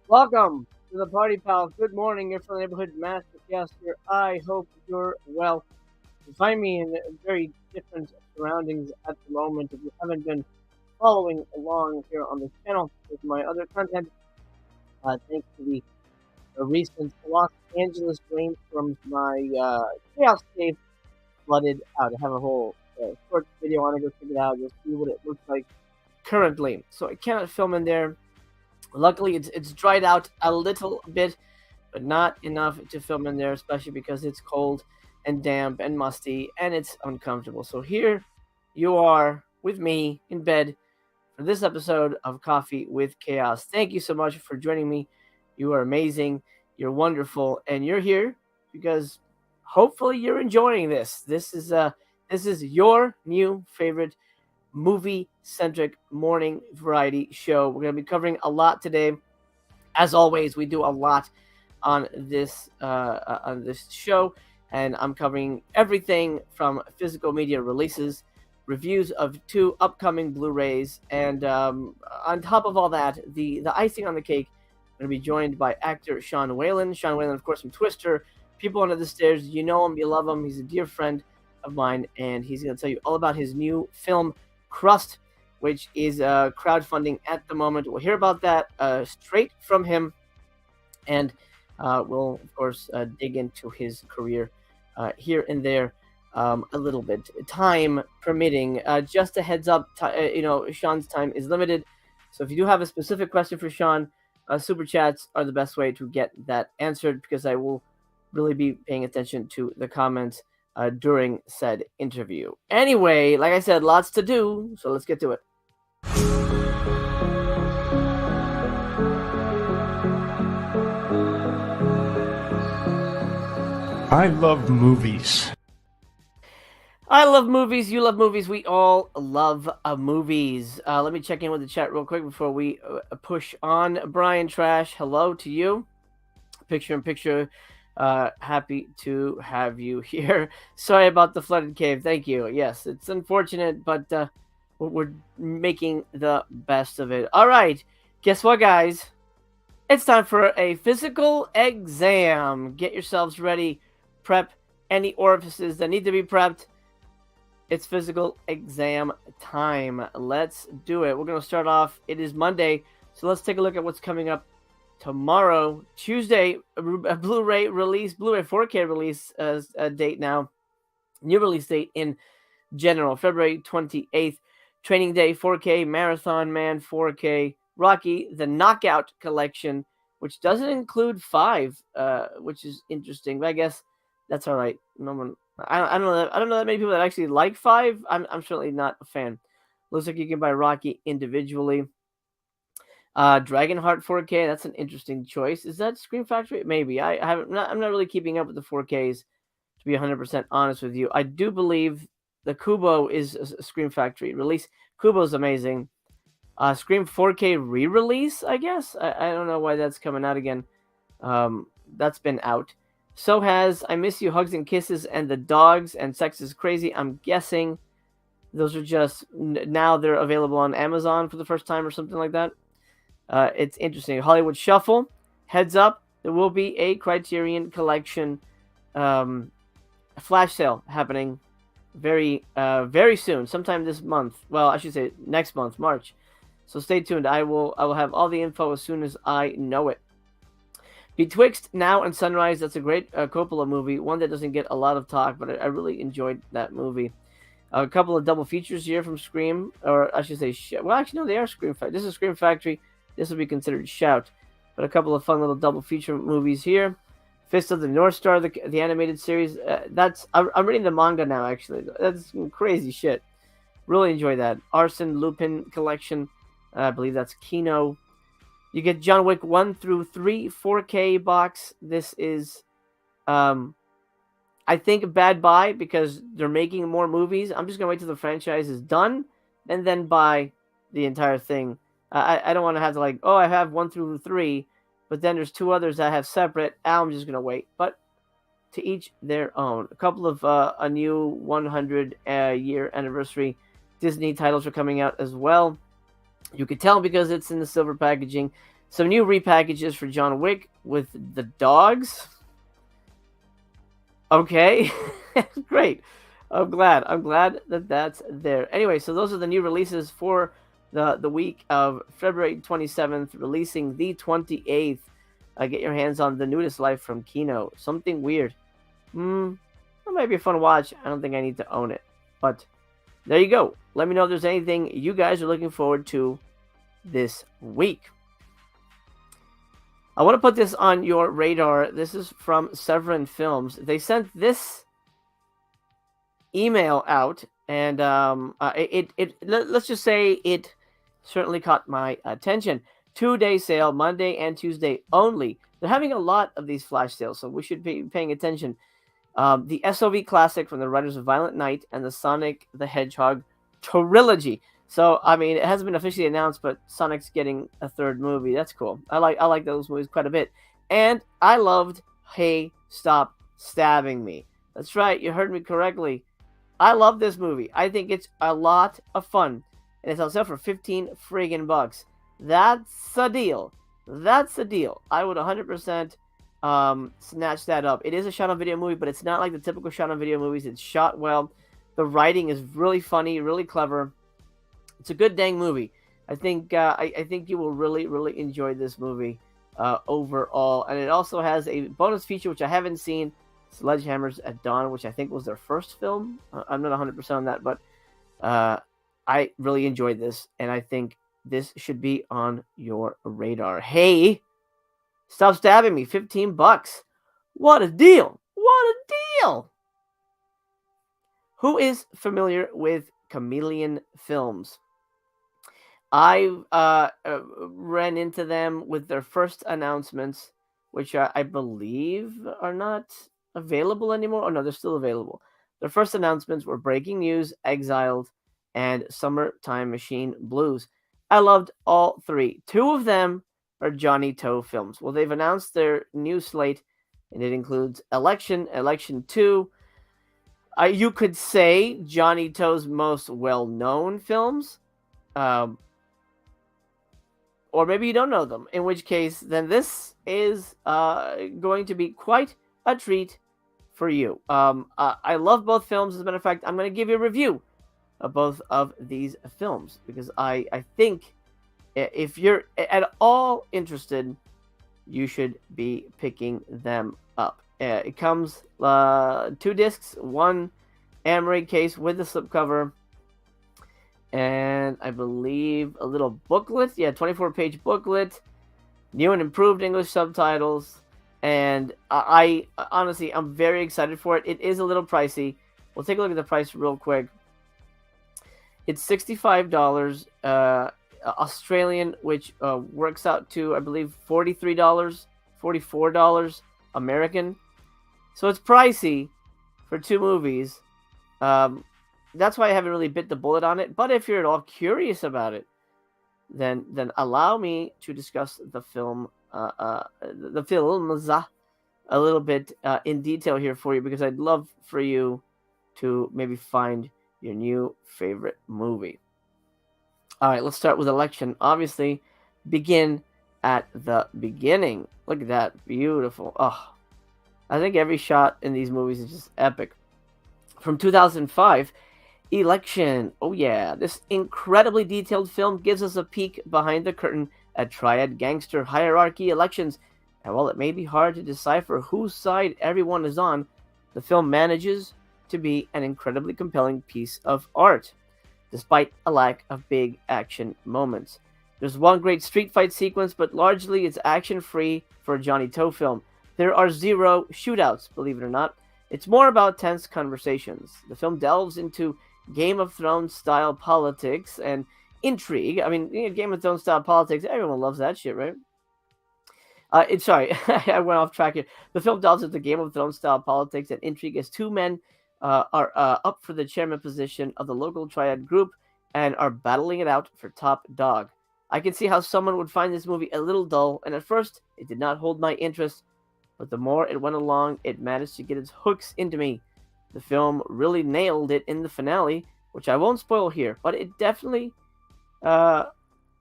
Welcome to the party, pal. Good morning, your friendly neighborhood master caster. I hope you're well. You find me in very different surroundings at the moment. If you haven't been following along here on this channel with my other content, thanks to the recent Los Angeles rainstorms, my chaos cave flooded out. I have a whole short video on it. Go check it out. You'll see what it looks like currently. So I cannot film in there. Luckily, it's dried out a little bit, but not enough to film in there, especially because it's cold and damp and musty and it's uncomfortable. So here you are with me in bed for this episode of Coffee with Chaos. Thank you so much for joining me. You are amazing, you're wonderful, and you're here because hopefully you're enjoying this. This is your new favorite movie-centric morning variety show. We're going to be covering a lot today. As always, we do a lot on this show, and I'm covering everything from physical media releases, reviews of 2 upcoming Blu-rays, and on top of all that, the icing on the cake, I'm going to be joined by actor Sean Whalen. Sean Whalen, of course, from Twister. People Under the Stairs, you know him, you love him. He's a dear friend of mine, and he's going to tell you all about his new film, Crust, which is crowdfunding at the moment. We'll hear about that straight from him, and we'll, of course, dig into his career here and there a little bit, time permitting. Just a heads up, Sean's time is limited, so if you do have a specific question for Sean, super chats are the best way to get that answered, because I will really be paying attention to the comments during said interview. Anyway, like I said, lots to do, so let's get to it. I love movies. I love movies. You love movies. We all love movies. Let me check in with the chat real quick before we push on. Brian Trash, hello to you. Picture in picture. Happy to have you here. Sorry about the flooded cave. Thank you. Yes, it's unfortunate, but we're making the best of it. All right. Guess what, guys? It's time for a physical exam. Get yourselves ready. Prep any orifices that need to be prepped. It's physical exam time. Let's do it. We're going to start off. It is Monday, so let's take a look at what's coming up tomorrow, Tuesday. A Blu-ray release, Blu-ray 4K release date now. New release date in general, February 28th. Training Day 4K, Marathon Man 4K, Rocky the Knockout Collection, which doesn't include 5, which is interesting, but I guess that's all right. No one, I don't know that many people that actually like 5. I'm certainly not a fan. Looks like you can buy Rocky individually. Dragonheart 4K, that's an interesting choice. Is that Scream Factory? Maybe. I'm not really keeping up with the 4Ks, to be 100% honest with you. I do believe the Kubo is a Scream Factory release. Kubo's amazing. Scream 4K re-release, I guess. I don't know why that's coming out again. That's been out. So has I Miss You, Hugs and Kisses, and The Dogs, and Sex is Crazy. I'm guessing those are just, now they're available on Amazon for the first time or something like that. It's interesting. Hollywood Shuffle. Heads up, there will be a Criterion Collection flash sale happening very soon, sometime this month. Well, I should say next month, March. So stay tuned. I will have all the info as soon as I know it. Betwixt Now and Sunrise, that's a great Coppola movie, one that doesn't get a lot of talk, but I really enjoyed that movie. A couple of double features here from Scream, or I should say, well, actually, no, they are Scream Factory. This is Scream Factory. This will be considered Shout. But a couple of fun little double feature movies here. Fist of the North Star, the animated series. I'm reading the manga now, actually. That's some crazy shit. Really enjoy that. Arsene Lupin collection. I believe that's Kino. You get John Wick 1 through 3 4K box. This is, I think, a bad buy because they're making more movies. I'm just going to wait till the franchise is done and then buy the entire thing. I don't want to have to I have 1 through 3, but then there's 2 others that I have separate. I'm just going to wait. But to each their own. A couple of a new 100 year anniversary Disney titles are coming out as well. You could tell because it's in the silver packaging. Some new repackages for John Wick with the dogs. Okay, great. I'm glad. I'm glad that that's there. Anyway, so those are the new releases for the week of February 27th, releasing the 28th. Get your hands on The Nudist Life from Kino. Something weird. That might be a fun watch. I don't think I need to own it. But there you go. Let me know if there's anything you guys are looking forward to this week. I want to put this on your radar. This is from Severin Films. They sent this email out, and let's just say it certainly caught my attention. 2-day sale, Monday and Tuesday only. They're having a lot of these flash sales, so we should be paying attention. The SOV Classic from the writers of Violent Night and the Sonic the Hedgehog trilogy. So, I mean, it hasn't been officially announced, but Sonic's getting a third movie. That's cool. I like those movies quite a bit. And I loved Hey, Stop Stabbing Me. That's right. You heard me correctly. I love this movie. I think it's a lot of fun. And it's on sale for 15 friggin' bucks. That's a deal. That's a deal. I would 100% snatch that up. It is a shot-on-video movie, but it's not like the typical shot-on-video movies. It's shot well. The writing is really funny, really clever. It's a good dang movie. I think you will really enjoy this movie overall. And it also has a bonus feature, which I haven't seen, Sledgehammers at Dawn, which I think was their first film. I'm not 100% on that, but I really enjoyed this, and I think this should be on your radar. Hey, Stop Stabbing Me, 15 bucks. What a deal. What a deal. Who is familiar with Chameleon Films? I ran into them with their first announcements, which I believe are not available anymore. Oh, no, they're still available. Their first announcements were Breaking News, Exiled, and Summertime Machine Blues. I loved all three. Two of them are Johnny Toe films. Well, they've announced their new slate, and it includes Election, Election 2. You could say Johnny Toe's most well-known films. Or maybe you don't know them, in which case, then this is going to be quite a treat for you. I love both films. As a matter of fact, I'm going to give you a review of both of these films, because I think if you're at all interested, you should be picking them up. It comes 2 discs, 1 Amaray case with the slipcover, and I believe a little booklet. Yeah, 24-page booklet, new and improved English subtitles, and I honestly, I'm very excited for it. It is a little pricey. We'll take a look at the price real quick. It's $65 Australian, which works out to, I believe, $43, $44 American. So it's pricey for 2 movies. That's why I haven't really bit the bullet on it. But if you're at all curious about it, then allow me to discuss the films a little bit in detail here for you, because I'd love for you to maybe find your new favorite movie. All right, let's start with Election. Obviously, begin at the beginning. Look at that. Beautiful. Oh, I think every shot in these movies is just epic. From 2005, Election. Oh, yeah. This incredibly detailed film gives us a peek behind the curtain at triad gangster hierarchy elections. And while it may be hard to decipher whose side everyone is on, the film manages to be an incredibly compelling piece of art, despite a lack of big action moments. There's one great street fight sequence, but largely it's action-free for a Johnny Toe film. There are 0 shootouts, believe it or not. It's more about tense conversations. The film delves into Game of Thrones style politics and intrigue. I mean, Game of Thrones style politics, everyone loves that shit, right? Sorry, I went off track here. The film delves into Game of Thrones style politics and intrigue as 2 men are up for the chairman position of the local triad group and are battling it out for top dog. I can see how someone would find this movie a little dull, and at first it did not hold my interest, but the more it went along, it managed to get its hooks into me. The film really nailed it in the finale, which I won't spoil here, but it definitely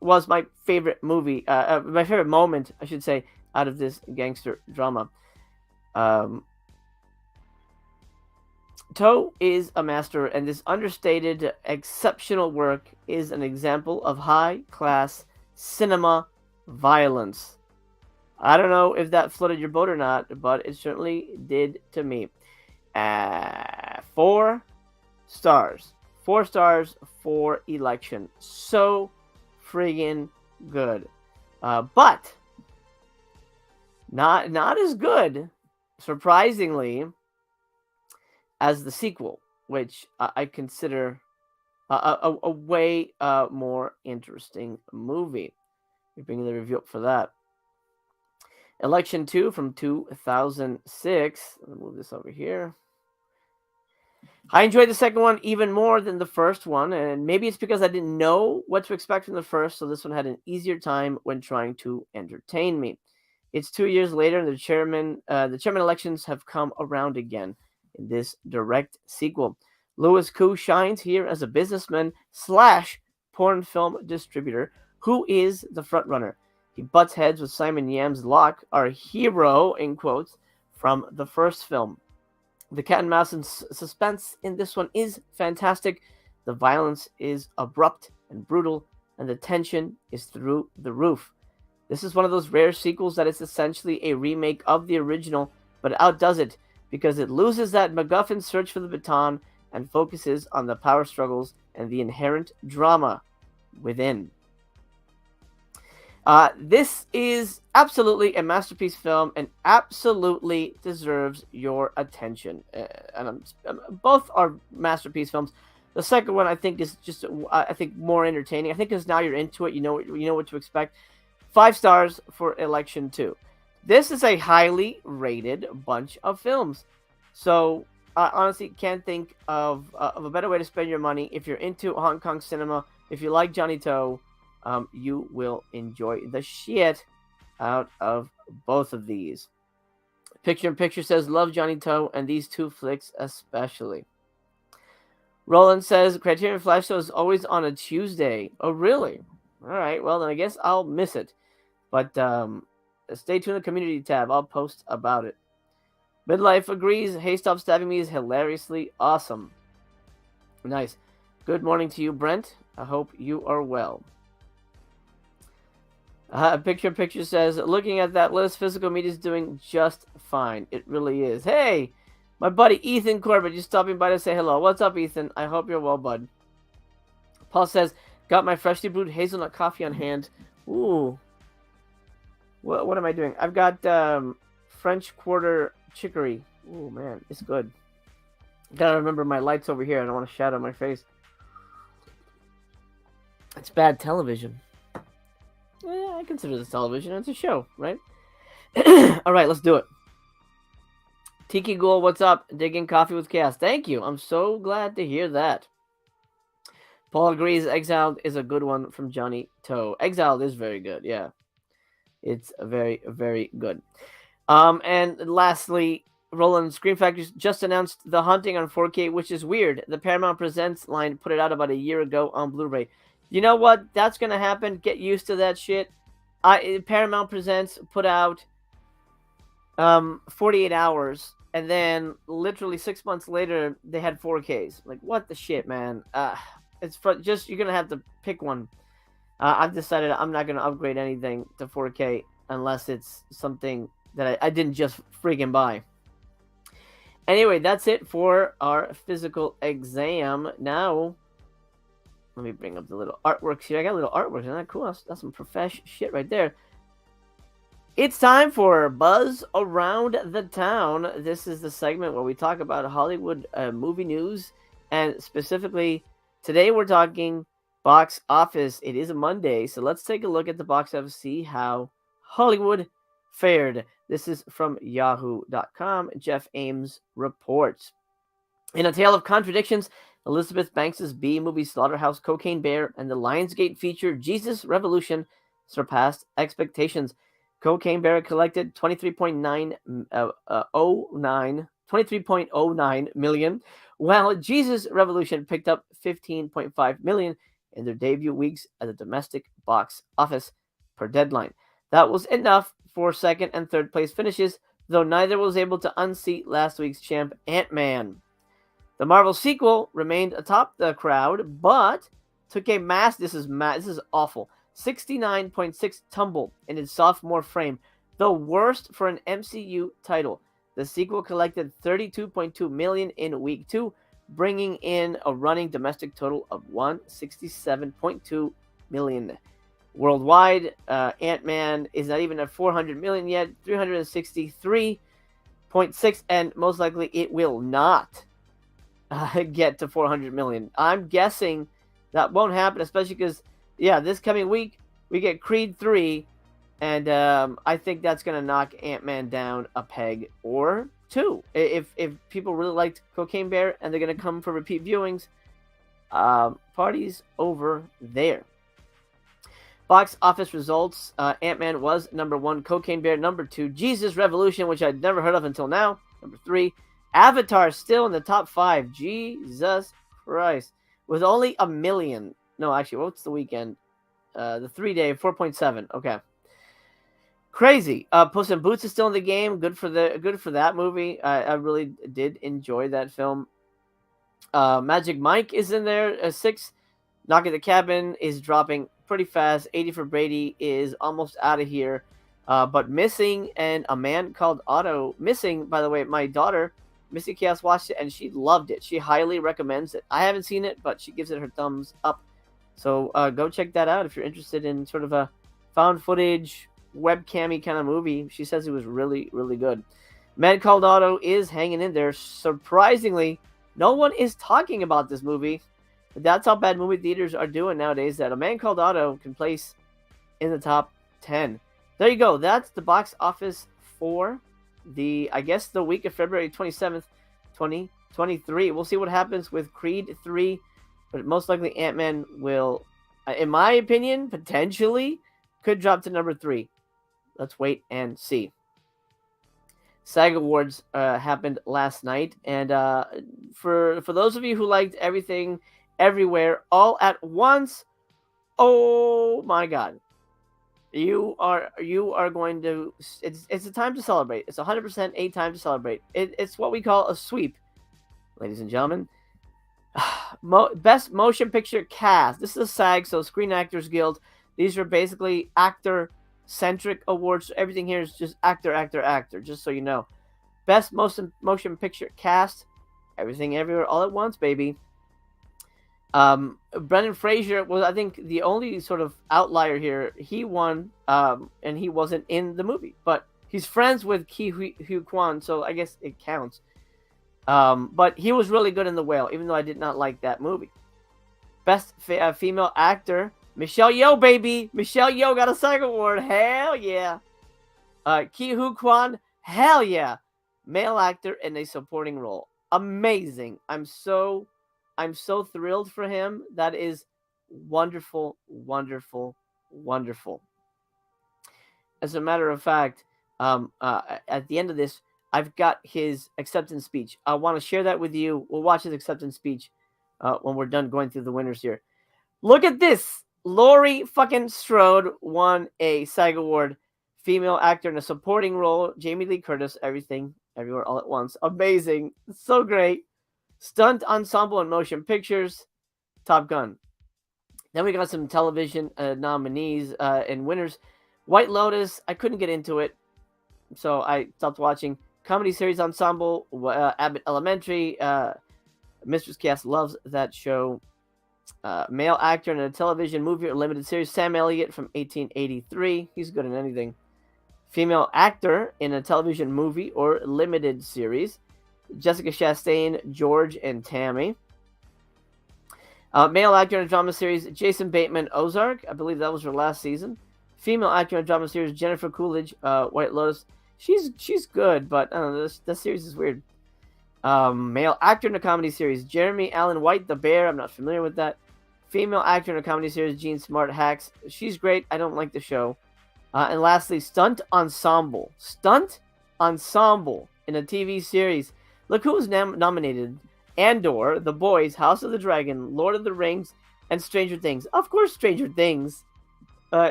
was my favorite movie, my favorite moment, I should say, out of this gangster drama. To is a master, and this understated, exceptional work is an example of high-class cinema violence. I don't know if that floated your boat or not, but it certainly did to me. 4 stars. 4 stars for Election. So friggin' good. But not as good, surprisingly, as the sequel, which I consider a way more interesting movie. We're bringing the review up for that. Election 2 from 2006. Let me move this over here. I enjoyed the second one even more than the first one, and maybe it's because I didn't know what to expect from the first, so this one had an easier time when trying to entertain me. It's 2 years later, and the chairman elections have come around again in this direct sequel. Louis Koo shines here as a businessman / porn film distributor who is the frontrunner. He butts heads with Simon Yam's Locke, our hero, in quotes, from the first film. The cat and mouse and suspense in this one is fantastic. The violence is abrupt and brutal, and the tension is through the roof. This is one of those rare sequels that is essentially a remake of the original, but it outdoes it because it loses that MacGuffin search for the baton and focuses on the power struggles and the inherent drama within. This is absolutely a masterpiece film and absolutely deserves your attention. Both are masterpiece films. The second one, I think, is just more entertaining. I think because now you're into it, you know what to expect. 5 stars for Election 2. This is a highly rated bunch of films. So I honestly can't think of a better way to spend your money. If you're into Hong Kong cinema, if you like Johnny To, you will enjoy the shit out of both of these. Picture in Picture says, love Johnny To, and these 2 flicks especially. Roland says, Criterion Flash Show is always on a Tuesday. Oh, really? All right, well, then I guess I'll miss it. But stay tuned in the community tab. I'll post about it. Midlife agrees. Hey, Stop Stabbing Me is hilariously awesome. Nice. Good morning to you, Brent. I hope you are well. Picture in Picture says, looking at that list, physical media is doing just fine. It really is. Hey, my buddy Ethan Corbett just stopping by to say hello. What's up, Ethan? I hope you're well, bud. Paul says, got my freshly brewed hazelnut coffee on hand. Ooh. What am I doing? I've got French Quarter chicory. Ooh, man, it's good. Gotta remember my lights over here. I don't want to shadow my face. It's bad television. Yeah, I consider this television. It's a show, right? All right, let's do it. Tiki Ghoul, what's up? Digging Coffee with Chaos. Thank you. I'm so glad to hear that. Paul agrees. Exiled is a good one from Johnny To. Exiled is very good. Yeah, it's very, very good. And lastly, Roland Screen Factory just announced The Hunting on 4K, which is weird. The Paramount Presents line put it out about a year ago on Blu-ray. You know what? That's going to happen. Get used to that shit. Paramount Presents put out 48 hours, and then literally 6 months later, they had 4Ks. Like, what the shit, man? It's just, you're going to have to pick one. I've decided I'm not going to upgrade anything to 4K unless it's something that I didn't just friggin' buy. Anyway, that's it for our physical exam. Now, let me bring up the little artworks here. I got a little artwork. Isn't that cool? That's some profesh shit right there. It's time for Buzz Around the Town. This is the segment where we talk about Hollywood movie news. And specifically, today we're talking box office. It is a Monday, so let's take a look at the box office, see how Hollywood fared. This is from Yahoo.com. Jeff Ames reports. In a tale of contradictions, Elizabeth Banks' B-movie Slaughterhouse Cocaine Bear and the Lionsgate feature Jesus Revolution surpassed expectations. Cocaine Bear collected $23.09 million, while Jesus Revolution picked up $15.5 million in their debut weeks at the domestic box office per deadline. That was enough for second and third place finishes, though neither was able to unseat last week's champ Ant-Man. The Marvel sequel remained atop the crowd, but took a this is awful, 69.6 tumble in its sophomore frame, the worst for an MCU title. The sequel collected $32.2 million in week 2, bringing in a running domestic total of $167.2 million. Worldwide, Ant-Man is not even at $400 million yet, $363.6, and most likely it will not get to $400 million. I'm guessing that won't happen, especially because, this coming week we get Creed 3, and I think that's going to knock Ant-Man down a peg or two. If people really liked Cocaine Bear and they're going to come for repeat viewings, party's over there. Box office results, Ant-Man was number 1, Cocaine Bear number 2, Jesus Revolution, which I'd never heard of until now, number 3, Avatar still in the top 5, Jesus Christ, with only 1 million. No, actually, what's the weekend? The 3-day, 4.7. Okay, crazy. Puss in Boots is still in the game. Good for that movie. I really did enjoy that film. Magic Mike is in there. 6. Knock at the Cabin is dropping pretty fast. 80 for Brady is almost out of here. But Missing and A Man Called Otto. Missing, by the way, my daughter, Missy Chaos, watched it and she loved it. She highly recommends it. I haven't seen it, but she gives it her thumbs up. So go check that out if you're interested in sort of a found footage, webcammy kind of movie. She says it was really, really good. Man Called Otto is hanging in there. Surprisingly, no one is talking about this movie. But that's how bad movie theaters are doing nowadays, that A Man Called Otto can place in the top 10. There you go. That's the box office for the week of February 27th, 2023. We'll see what happens with Creed 3, but most likely Ant-Man will, in my opinion, potentially could drop to number 3. Let's wait and see. SAG Awards happened last night, and for those of you who liked Everything Everywhere All at Once, oh my God, you are going to, it's a time to celebrate. It's 100% a time to celebrate. It's what we call a sweep, ladies and gentlemen. Best Motion Picture Cast. This is a SAG, so Screen Actors Guild. These are basically actor-centric awards. Everything here is just actor, just so you know. Best Motion Picture Cast. Everything Everywhere All at Once, baby. Brendan Fraser was, I think, the only sort of outlier here. He won, and he wasn't in the movie, but he's friends with Quan, so I guess it counts. But he was really good in The Whale, even though I did not like that movie. Best female actor, Michelle Yeoh, baby. Michelle Yeoh got a SAG award. Hell yeah. Quan, hell yeah. Male actor in a supporting role. Amazing. I'm so thrilled for him. That is wonderful, wonderful, wonderful. As a matter of fact, at the end of this, I've got his acceptance speech. I want to share that with you. We'll watch his acceptance speech when we're done going through the winners here. Look at this. Laurie fucking Strode won a SAG Award. Female actor in a supporting role. Jamie Lee Curtis. Everything, Everywhere, All at Once. Amazing. So great. Stunt Ensemble and Motion Pictures. Top Gun. Then we got some television nominees and winners. White Lotus. I couldn't get into it, so I stopped watching. Comedy Series Ensemble. Abbott Elementary. Mistress Cass loves that show. Male actor in a television movie or limited series, Sam Elliott from 1883. He's good in anything. Female actor in a television movie or limited series, Jessica Chastain, George, and Tammy. Male actor in a drama series, Jason Bateman, Ozark. I believe that was her last season. Female actor in a drama series, Jennifer Coolidge, White Lotus. She's good, but I don't know, this series is weird. Male actor in a comedy series, Jeremy Allen White, The Bear. I'm not familiar with that. Female actor in a comedy series, Jean Smart, Hacks. She's great. I don't like the show. And lastly, Stunt Ensemble. Stunt Ensemble in a TV series. Look who was nominated. Andor, The Boys, House of the Dragon, Lord of the Rings, and Stranger Things. Of course, Stranger Things.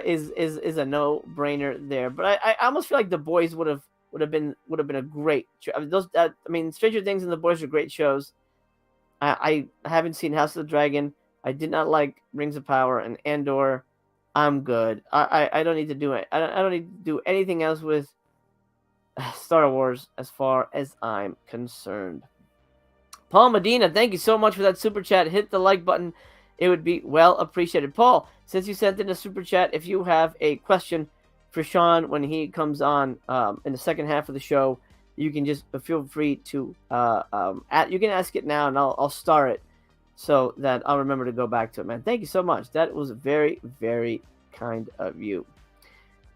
is a no-brainer there. But I almost feel like The Boys would have been a great show. I mean, Stranger Things and The Boys are great shows. I haven't seen House of the Dragon. I did not like Rings of Power and Andor. I'm good. I don't need to do it. I don't need to do anything else with Star Wars as far as I'm concerned. Paul Medina, thank you so much for that super chat. Hit the like button. It would be well appreciated. Paul, since you sent in a super chat, if you have a question for Sean when he comes on in the second half of the show, you can just feel free to you can ask it now, and I'll star it so that I'll remember to go back to it, man. Thank you so much. That was very, very kind of you.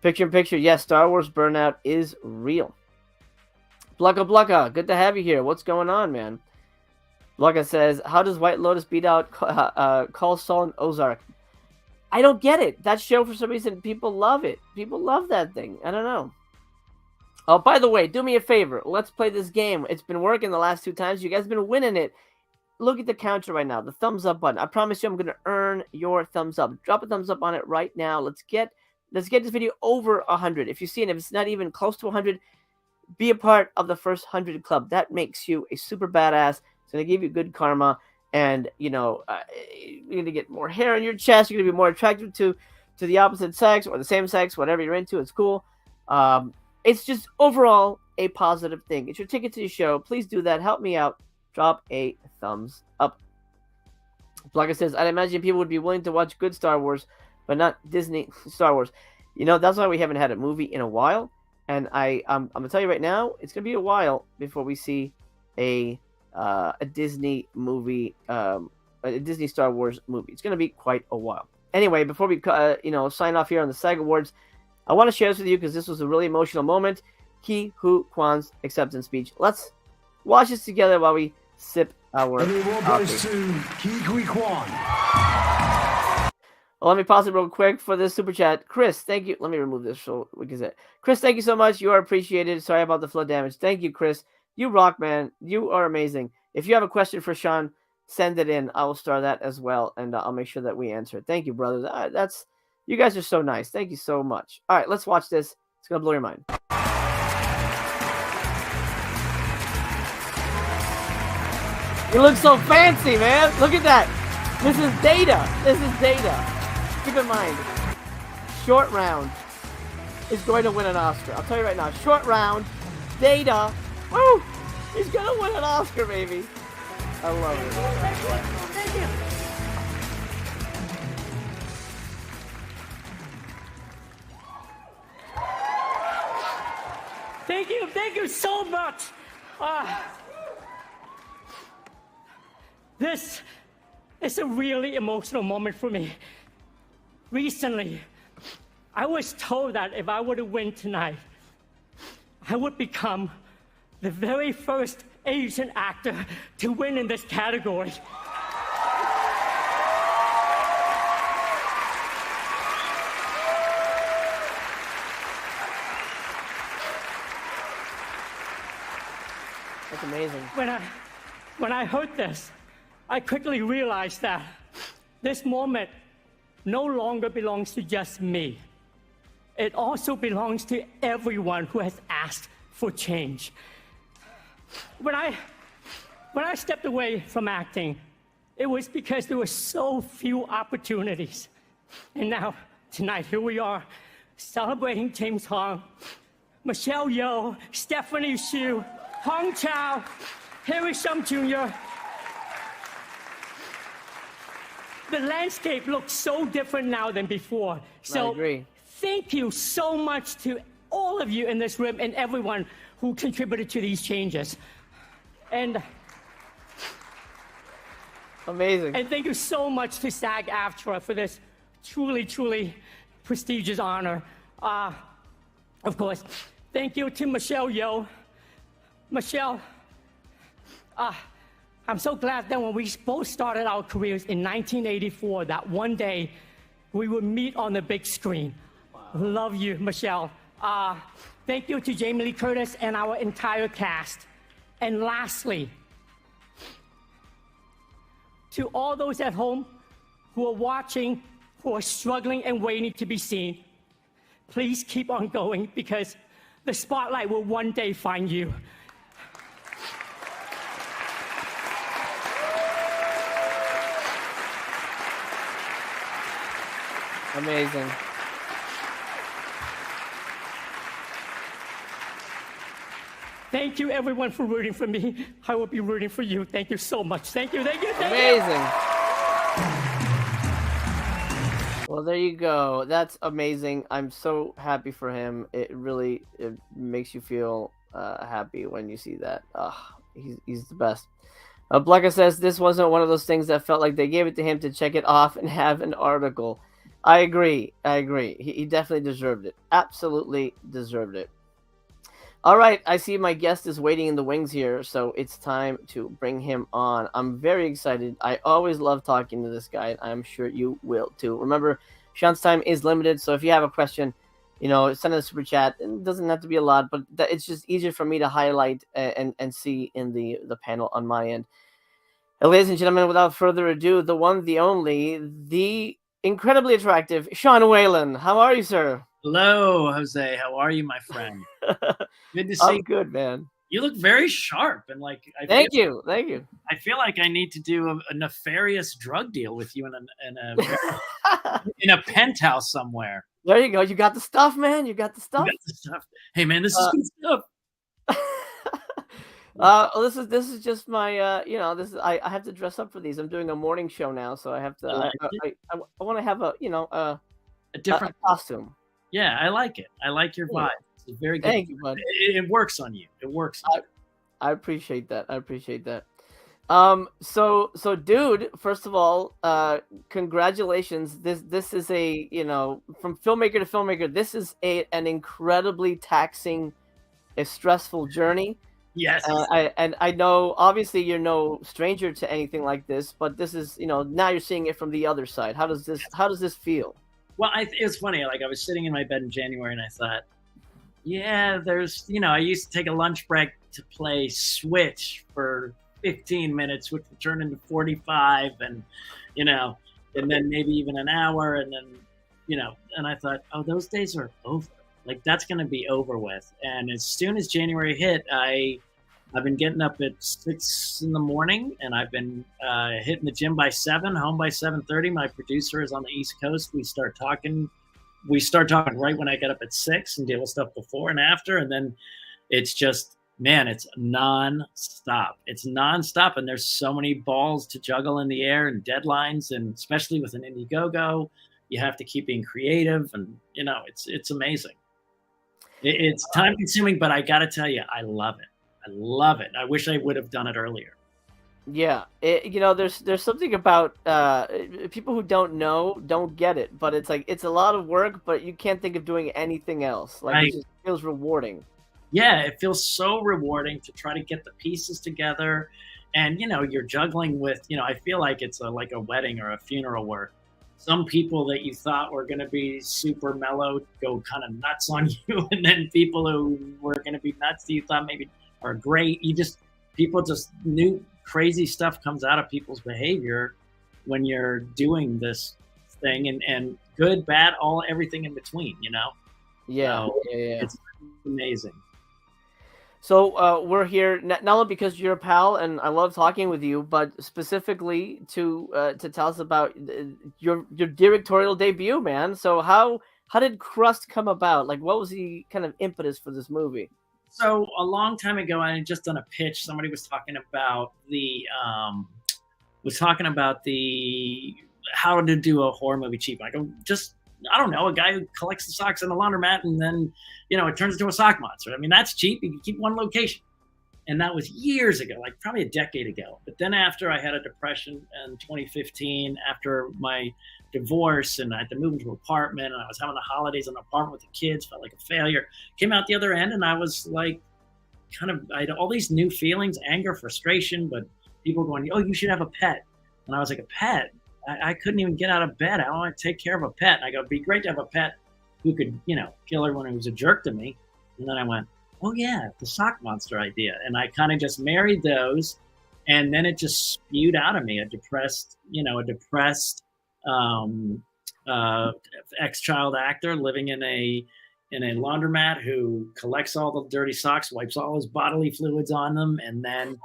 Picture in picture, yes, Star Wars burnout is real. Blucka, good to have you here. What's going on, man? Blucka says, how does White Lotus beat out Call Saul and Ozark? I don't get it. That show, for some reason, people love it. People love that thing. I don't know. Oh, by the way, do me a favor. Let's play this game. It's been working the last 2 times. You guys have been winning it. Look at the counter right now, the thumbs up button. I promise you I'm going to earn your thumbs up. Drop a thumbs up on it right now. Let's get this video over 100. If you see it, if it's not even close to 100, be a part of the first 100 club. That makes you a super badass. It's going to give you good karma. And, you know, you're going to get more hair on your chest. You're going to be more attracted to the opposite sex or the same sex, whatever you're into. It's cool. It's just overall a positive thing. It's your ticket to the show. Please do that. Help me out. Drop a thumbs up. Blogger says, I'd imagine people would be willing to watch good Star Wars, but not Disney Star Wars. You know, that's why we haven't had a movie in a while. And I'm going to tell you right now, it's going to be a while before we see a Disney movie, a Disney Star Wars movie. It's going to be quite a while. Anyway, before we sign off here on the SAG Awards, I want to share this with you because this was a really emotional moment. Quan's acceptance speech. Let's watch this together while we sip our goes to Quan. Well, let me pause it real quick for this super chat. Chris, thank you. Let me remove this so we can say it. Chris, thank you so much. You are appreciated. Sorry about the flood damage. Thank you, Chris. You rock, man. You are amazing. If you have a question for Sean, send it in. I will star that as well, and I'll make sure that we answer it. Thank you, brothers. You guys are so nice. Thank you so much. All right, let's watch this. It's going to blow your mind. You look so fancy, man. Look at that. This is Data. Keep in mind, Short Round is going to win an Oscar. I'll tell you right now, Short Round, Data, woo, he's going to win an Oscar, baby. I love it. Thank you. Thank you so much. This is a really emotional moment for me. Recently, I was told that if I were to win tonight, I would become the very first Asian actor to win in this category. That's amazing. When I heard this, I quickly realized that this moment no longer belongs to just me. It also belongs to everyone who has asked for change. When I stepped away from acting, it was because there were so few opportunities. And now, tonight, here we are, celebrating James Hong, Michelle Yeoh, Stephanie Hsu, Hong Chow, Harry Shum Jr. The landscape looks so different now than before. So I agree. Thank you so much to all of you in this room and everyone who contributed to these changes. And amazing. And thank you so much to SAG-AFTRA for this truly, truly prestigious honor. Of course, thank you to Michelle Yeoh. Michelle, I'm so glad that when we both started our careers in 1984, that one day we would meet on the big screen. Wow. Love you, Michelle. Thank you to Jamie Lee Curtis and our entire cast. And lastly, to all those at home who are watching, who are struggling and waiting to be seen, please keep on going, because the spotlight will one day find you. Amazing. Thank you, everyone, for rooting for me. I will be rooting for you. Thank you so much. Thank you, thank you, thank you. Amazing. Well, there you go. That's amazing. I'm so happy for him. It makes you feel happy when you see that. He's the best. Blecka says this wasn't one of those things that felt like they gave it to him to check it off and have an article. I agree. He definitely deserved it. Absolutely deserved it. All right, I see my guest is waiting in the wings here, so it's time to bring him on. I'm very excited. I always love talking to this guy, and I'm sure you will too. Remember, Sean's time is limited, so if you have a question, send a super chat. It doesn't have to be a lot, but it's just easier for me to highlight and see in the panel on my end. And ladies and gentlemen, without further ado, the one, the only, the incredibly attractive Sean Whalen. How are you, sir? Hello, Jose. How are you, my friend? Good to see you. I'm good, man. You look very sharp, and Thank you. I feel like I need to do a nefarious drug deal with you in a penthouse somewhere. There you go. You got the stuff, man. You got the stuff. Hey, man, this is good stuff. This is just my I have to dress up for these. I'm doing a morning show now, so I have to. I want to have a different costume. Yeah, I like it. I like your vibe. It's very good. Thank you, bud. It works on you. It works. I appreciate that. So dude, first of all, congratulations. This is a, from filmmaker to filmmaker, this is an incredibly taxing, a stressful journey. Yes. I know, obviously, you're no stranger to anything like this, but this is, now you're seeing it from the other side. How does this feel? Well, it's funny. Like, I was sitting in my bed in January, and I thought, yeah, there's, I used to take a lunch break to play Switch for 15 minutes, which would turn into 45, and then maybe even an hour, and then, and I thought, oh, those days are over. Like, that's going to be over with. And as soon as January hit, I've been getting up at 6 in the morning, and I've been hitting the gym by 7, home by 7:30. My producer is on the East Coast. We start talking right when I get up at 6 and deal with stuff before and after. And then it's just, man, it's nonstop. It's nonstop. And there's so many balls to juggle in the air and deadlines. And especially with an Indiegogo, you have to keep being creative. And, it's amazing. It's time consuming, but I got to tell you, I love it. I love it. I wish I would have done it earlier. Yeah, there's something about people who don't get it, but it's like it's a lot of work, but you can't think of doing anything else. Like, it just feels rewarding. Yeah, it feels so rewarding to try to get the pieces together, and you're juggling with I feel like it's like a wedding or a funeral where some people that you thought were going to be super mellow go kind of nuts on you, and then people who were going to be nuts that you thought maybe are great. People just new crazy stuff comes out of people's behavior when you're doing this thing, and good, bad, everything in between, Yeah, so yeah. It's amazing. So we're here not only because you're a pal and I love talking with you, but specifically to tell us about your directorial debut, man. So how did Crust come about? Like, what was the kind of impetus for this movie? So a long time ago, I had just done a pitch. Somebody was talking about how to do a horror movie cheap. I go, I don't know, a guy who collects the socks in the laundromat, and then, it turns into a sock monster. I mean, that's cheap. You can keep one location. And that was years ago, like probably a decade ago. But then after I had a depression in 2015, after my divorce, and I had to move into an apartment, and I was having the holidays in an apartment with the kids, felt like a failure. Came out the other end, and I was like, I had all these new feelings, anger, frustration, but people going, oh, you should have a pet. And I was like, a pet? I couldn't even get out of bed. I want to take care of a pet. And I go, it'd be great to have a pet who could, kill everyone who was a jerk to me. And then I went, oh yeah, the sock monster idea. And I kind of just married those. And then it just spewed out of me, a depressed ex-child actor living in a laundromat who collects all the dirty socks, wipes all his bodily fluids on them, and then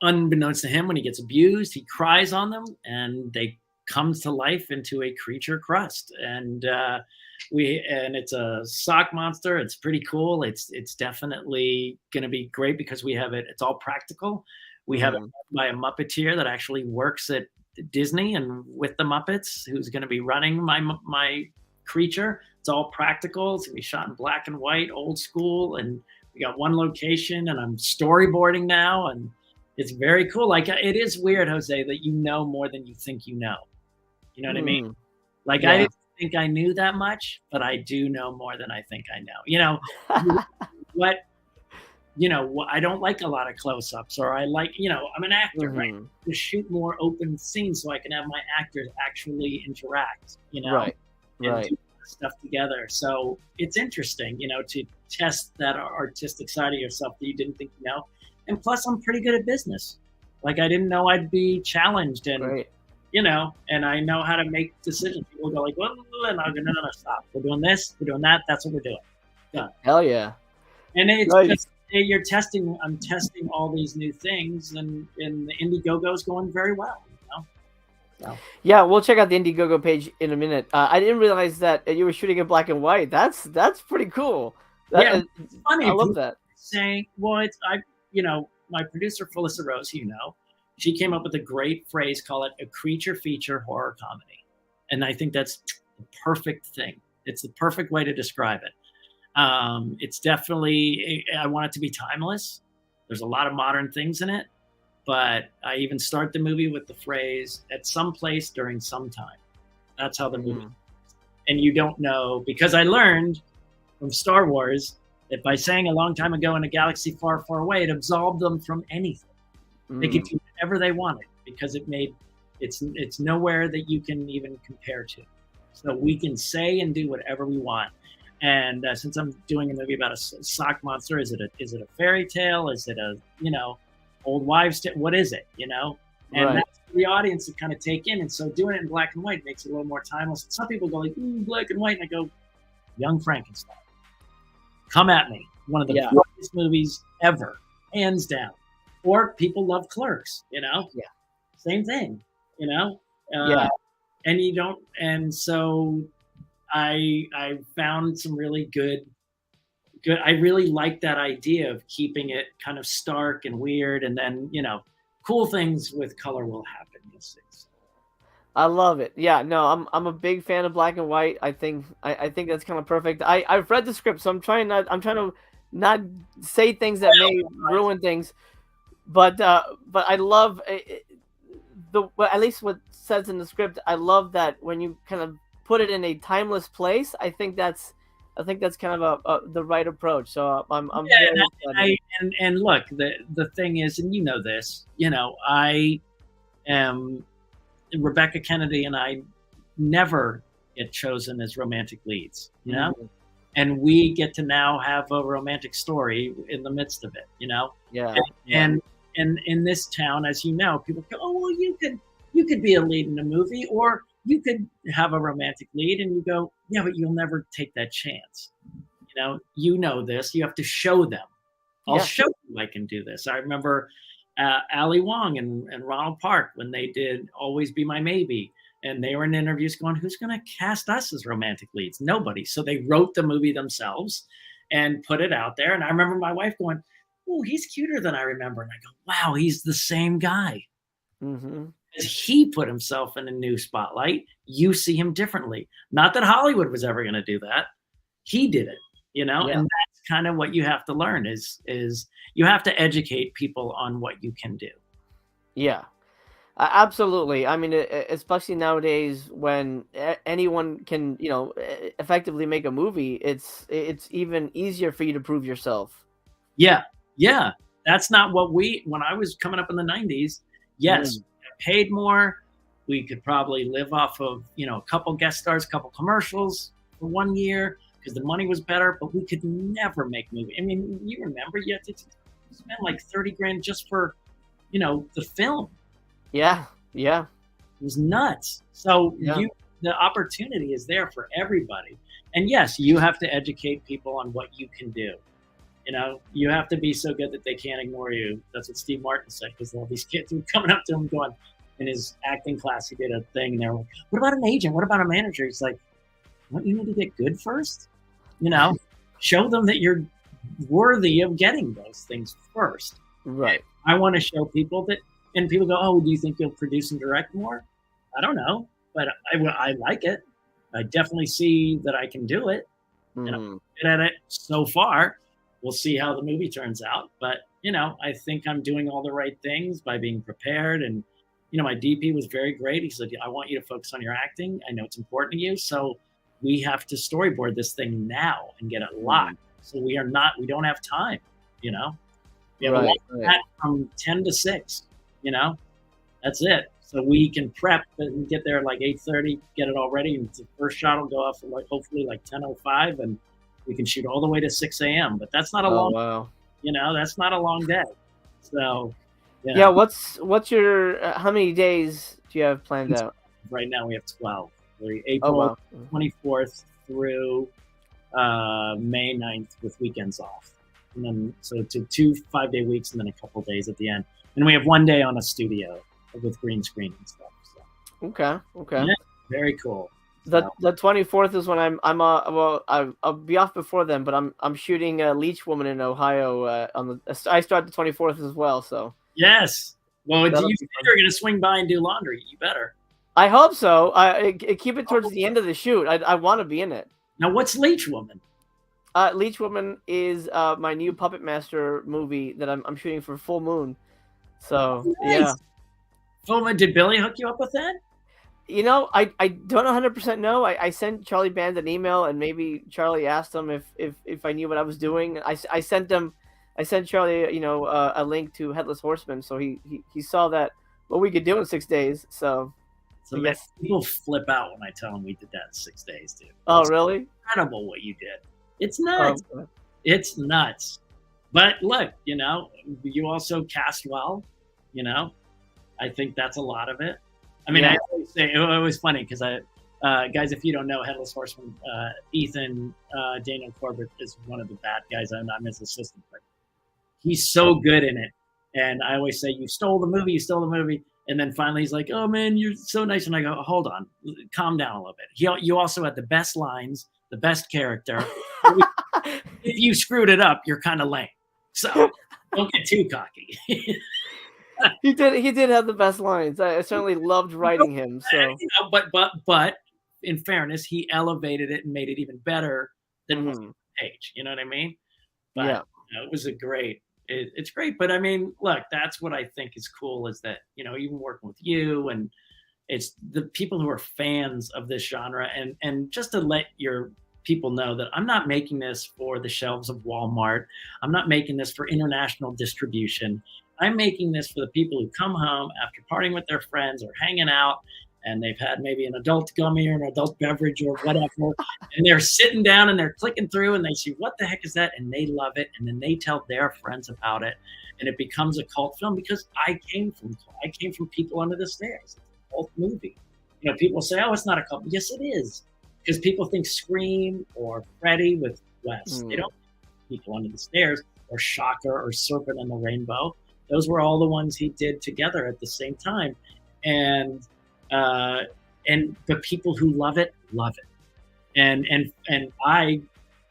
unbeknownst to him, when he gets abused, he cries on them, and they comes to life into a creature, Crust, and it's a sock monster. It's pretty cool. It's definitely going to be great because we have it. It's all practical. We have it by a Muppeteer that actually works at Disney and with the Muppets, who's going to be running my creature. It's all practical. It's going to be shot in black and white, old school, and we got one location, and I'm storyboarding now, and it's very cool. Like, it is weird, Jose, that you know more than you think you know. You know what I mean? Like, I didn't think I knew that much, but I do know more than I think I know. You know, I don't like a lot of close-ups, or I like, I'm an actor, right? To shoot more open scenes so I can have my actors actually interact, and do stuff together. So it's interesting, to test that artistic side of yourself that you didn't think you know. And plus, I'm pretty good at business. Like, I didn't know I'd be challenged, and and I know how to make decisions. People go like, well, and I go, no, stop. We're doing this, we're doing that. That's what we're doing. Done. Hell yeah. And it's just, I'm testing all these new things, and the Indiegogo is going very well. So. Yeah, we'll check out the Indiegogo page in a minute. I didn't realize that you were shooting in black and white. That's pretty cool. It's funny. I love that. Saying, well, my producer Felissa Rose, she came up with a great phrase, call it a creature feature horror comedy, and I think that's the perfect thing. It's the perfect way to describe it. It's definitely, I want it to be timeless. There's a lot of modern things in it, but I even start the movie with the phrase, at some place during some time. That's how the movie is. And you don't know, because I learned from Star Wars that by saying a long time ago in a galaxy far, far away, it absolved them from anything. They could do whatever they wanted, because it's nowhere that you can even compare to. So we can say and do whatever we want. And since I'm doing a movie about a sock monster, is it a fairy tale? Is it a old wives' tale? What is it? And that's for the audience to kind of take in. And so doing it in black and white makes it a little more timeless. Some people go like, black and white, and I go, Young Frankenstein. Come at me. One of the greatest movies ever, hands down. Or people love Clerks, same thing, and you don't, and so I found some really good, I really like that idea of keeping it kind of stark and weird, and then, cool things with color will happen. You'll see. I love it. Yeah, no, I'm a big fan of black and white. I think that's kind of perfect. I've read the script, so I'm trying to not say things that may ruin things. But I love at least what says in the script. I love that when you kind of put it in a timeless place. I think that's kind of the right approach. So I'm very excited. And look, the thing is, and this, I am Rebecca Kennedy, and I never get chosen as romantic leads. And we get to now have a romantic story in the midst of it. And in this town, as you know, people go, oh, well, you could be a lead in a movie, or you could have a romantic lead, and you go, yeah, but you'll never take that chance. This. You have to show them. I'll show you I can do this. I remember Ali Wong and Ronald Park when they did Always Be My Maybe, and they were in interviews going, who's going to cast us as romantic leads? Nobody. So they wrote the movie themselves and put it out there. And I remember my wife going, oh, he's cuter than I remember. And I go, wow, he's the same guy. As he put himself in a new spotlight, you see him differently. Not that Hollywood was ever going to do that. He did it, and that's kind of what you have to learn is you have to educate people on what you can do. Yeah, absolutely. I mean, especially nowadays when anyone can, effectively make a movie, it's even easier for you to prove yourself. Yeah, that's not what when I was coming up in the 90s, yes, paid more. We could probably live off of, a couple guest stars, a couple commercials for 1 year because the money was better, but we could never make movies. I mean, you remember, you had to spend like $30,000 just for the film. Yeah. Yeah. It was nuts. So Yeah. the opportunity is there for everybody. And yes, you have to educate people on what you can do. You have to be so good that they can't ignore you. That's what Steve Martin said, because all these kids were coming up to him going, in his acting class, he did a thing, and they were like, what about an agent? What about a manager? He's like, don't you need to get good first? Show them that you're worthy of getting those things first. Right. I want to show people that, and people go, oh, do you think you'll produce and direct more? I don't know, but I like it. I definitely see that I can do it. And I'm good at it so far. We'll see how the movie turns out. But, I think I'm doing all the right things by being prepared. And, my DP was very great. He said, I want you to focus on your acting. I know it's important to you. So we have to storyboard this thing now and get it locked. So we don't have time, We have a lot from 10 to 6, that's it. So we can prep and get there at like 8:30, get it all ready. And the first shot will go off at hopefully 10:05, and we can shoot all the way to 6 a.m. But that's not a long, that's not a long day. So, yeah. What's your, how many days do you have planned out? Right now we have 12. April 24th through May 9th with weekends off. And then, so to 2 5-day weeks and then a couple days at the end. And we have 1 day on a studio with green screen and stuff. So. Okay. Yeah, very cool. The 24th is when I'll be off before then, but I'm shooting Leech Woman in Ohio I start the 24th as well. So yes. Well, you're going to swing by and do laundry. You better. I hope so. Keep it towards the end of the shoot. I want to be in it. Now, what's Leech Woman? Leech Woman is my new Puppet Master movie that I'm shooting for Full Moon. So nice. Yeah. Full Moon. Did Billy hook you up with that? I don't 100% know. I sent Charlie Band an email, and maybe Charlie asked him if I knew what I was doing. I sent Charlie a link to Headless Horseman, so he saw that what we could do in 6 days. So yes. People flip out when I tell them we did that in 6 days, dude. Oh, really? Incredible what you did. It's nuts. Oh, okay. It's nuts. But look, you also cast well. I think that's a lot of it. I mean, I always say it was funny because guys, if you don't know Headless Horseman, Ethan Daniel Corbett is one of the bad guys. I'm his assistant, but he's so good in it. And I always say, you stole the movie. And then finally he's like, oh man, you're so nice. And I go, hold on, calm down a little bit. You also had the best lines, the best character. If you screwed it up, you're kind of lame. So don't get too cocky. He did have the best lines. I certainly loved writing him. So, but in fairness, he elevated it and made it even better than the page. You know what I mean? But yeah, it was it's great. But I mean, look, that's what I think is cool is that even working with you and it's the people who are fans of this genre and just to let your people know that I'm not making this for the shelves of Walmart. I'm not making this for international distribution. I'm making this for the people who come home after partying with their friends or hanging out and they've had maybe an adult gummy or an adult beverage or whatever, and they're sitting down and they're clicking through and they see, what the heck is that? And they love it. And then they tell their friends about it and it becomes a cult film because I came from People Under the Stairs. It's a cult movie. People say, oh, it's not a cult. Yes, it is. Because people think Scream or Freddy with Wes. They don't think People Under the Stairs or Shocker or Serpent and the Rainbow. Those were all the ones he did together at the same time. And the people who love it. And I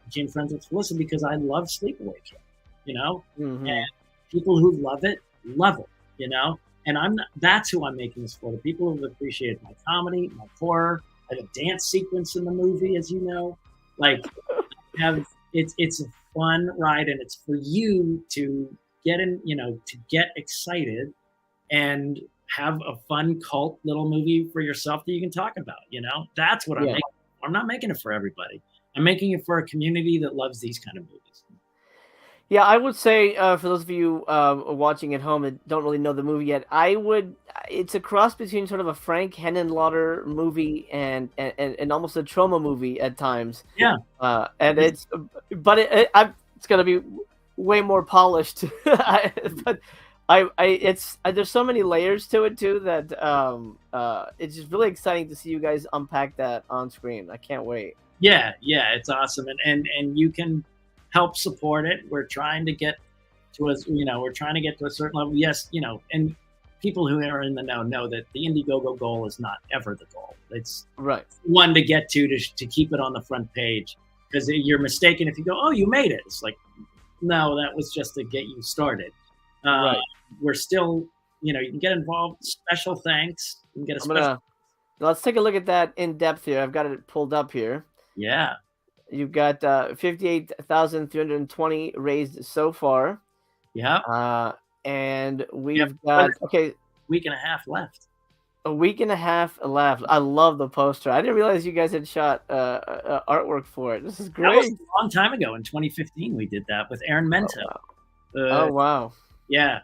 became friends with Felissa because I love Sleepaway Camp, and people who love it, and that's who I'm making this for. The people who appreciate my comedy, my horror. I have a dance sequence in the movie, as you know, it's a fun ride and it's for you to get in, to get excited and have a fun cult little movie for yourself that you can talk about, that's what I'm making. I'm not making it for everybody. I'm making it for a community that loves these kind of movies. Yeah, I would say for those of you watching at home that don't really know the movie yet, it's a cross between sort of a Frank Henenlotter movie and almost a Troma movie at times. Yeah. And it's going to be way more polished. But it's there's so many layers to it too that it's just really exciting to see you guys unpack that on screen. I can't wait. Yeah, it's awesome, and you can help support it. We're trying to get to we're trying to get to a certain level. Yes, and people who are in the know that the Indiegogo goal is not ever the goal. It's right one to get to keep it on the front page, because you're mistaken if you go, oh, you made it. It's like, no, that was just to get you started. Right. We're still, you can get involved. Special thanks. You can get a let's take a look at that in depth here. I've got it pulled up here. Yeah. You've got 58,320 raised so far. Yeah. And we've got week and a half left. A week and a half left. I love the poster. I didn't realize you guys had shot artwork for it. This is great. That was a long time ago. In 2015, we did that with Aaron Mento. Oh wow. Yeah.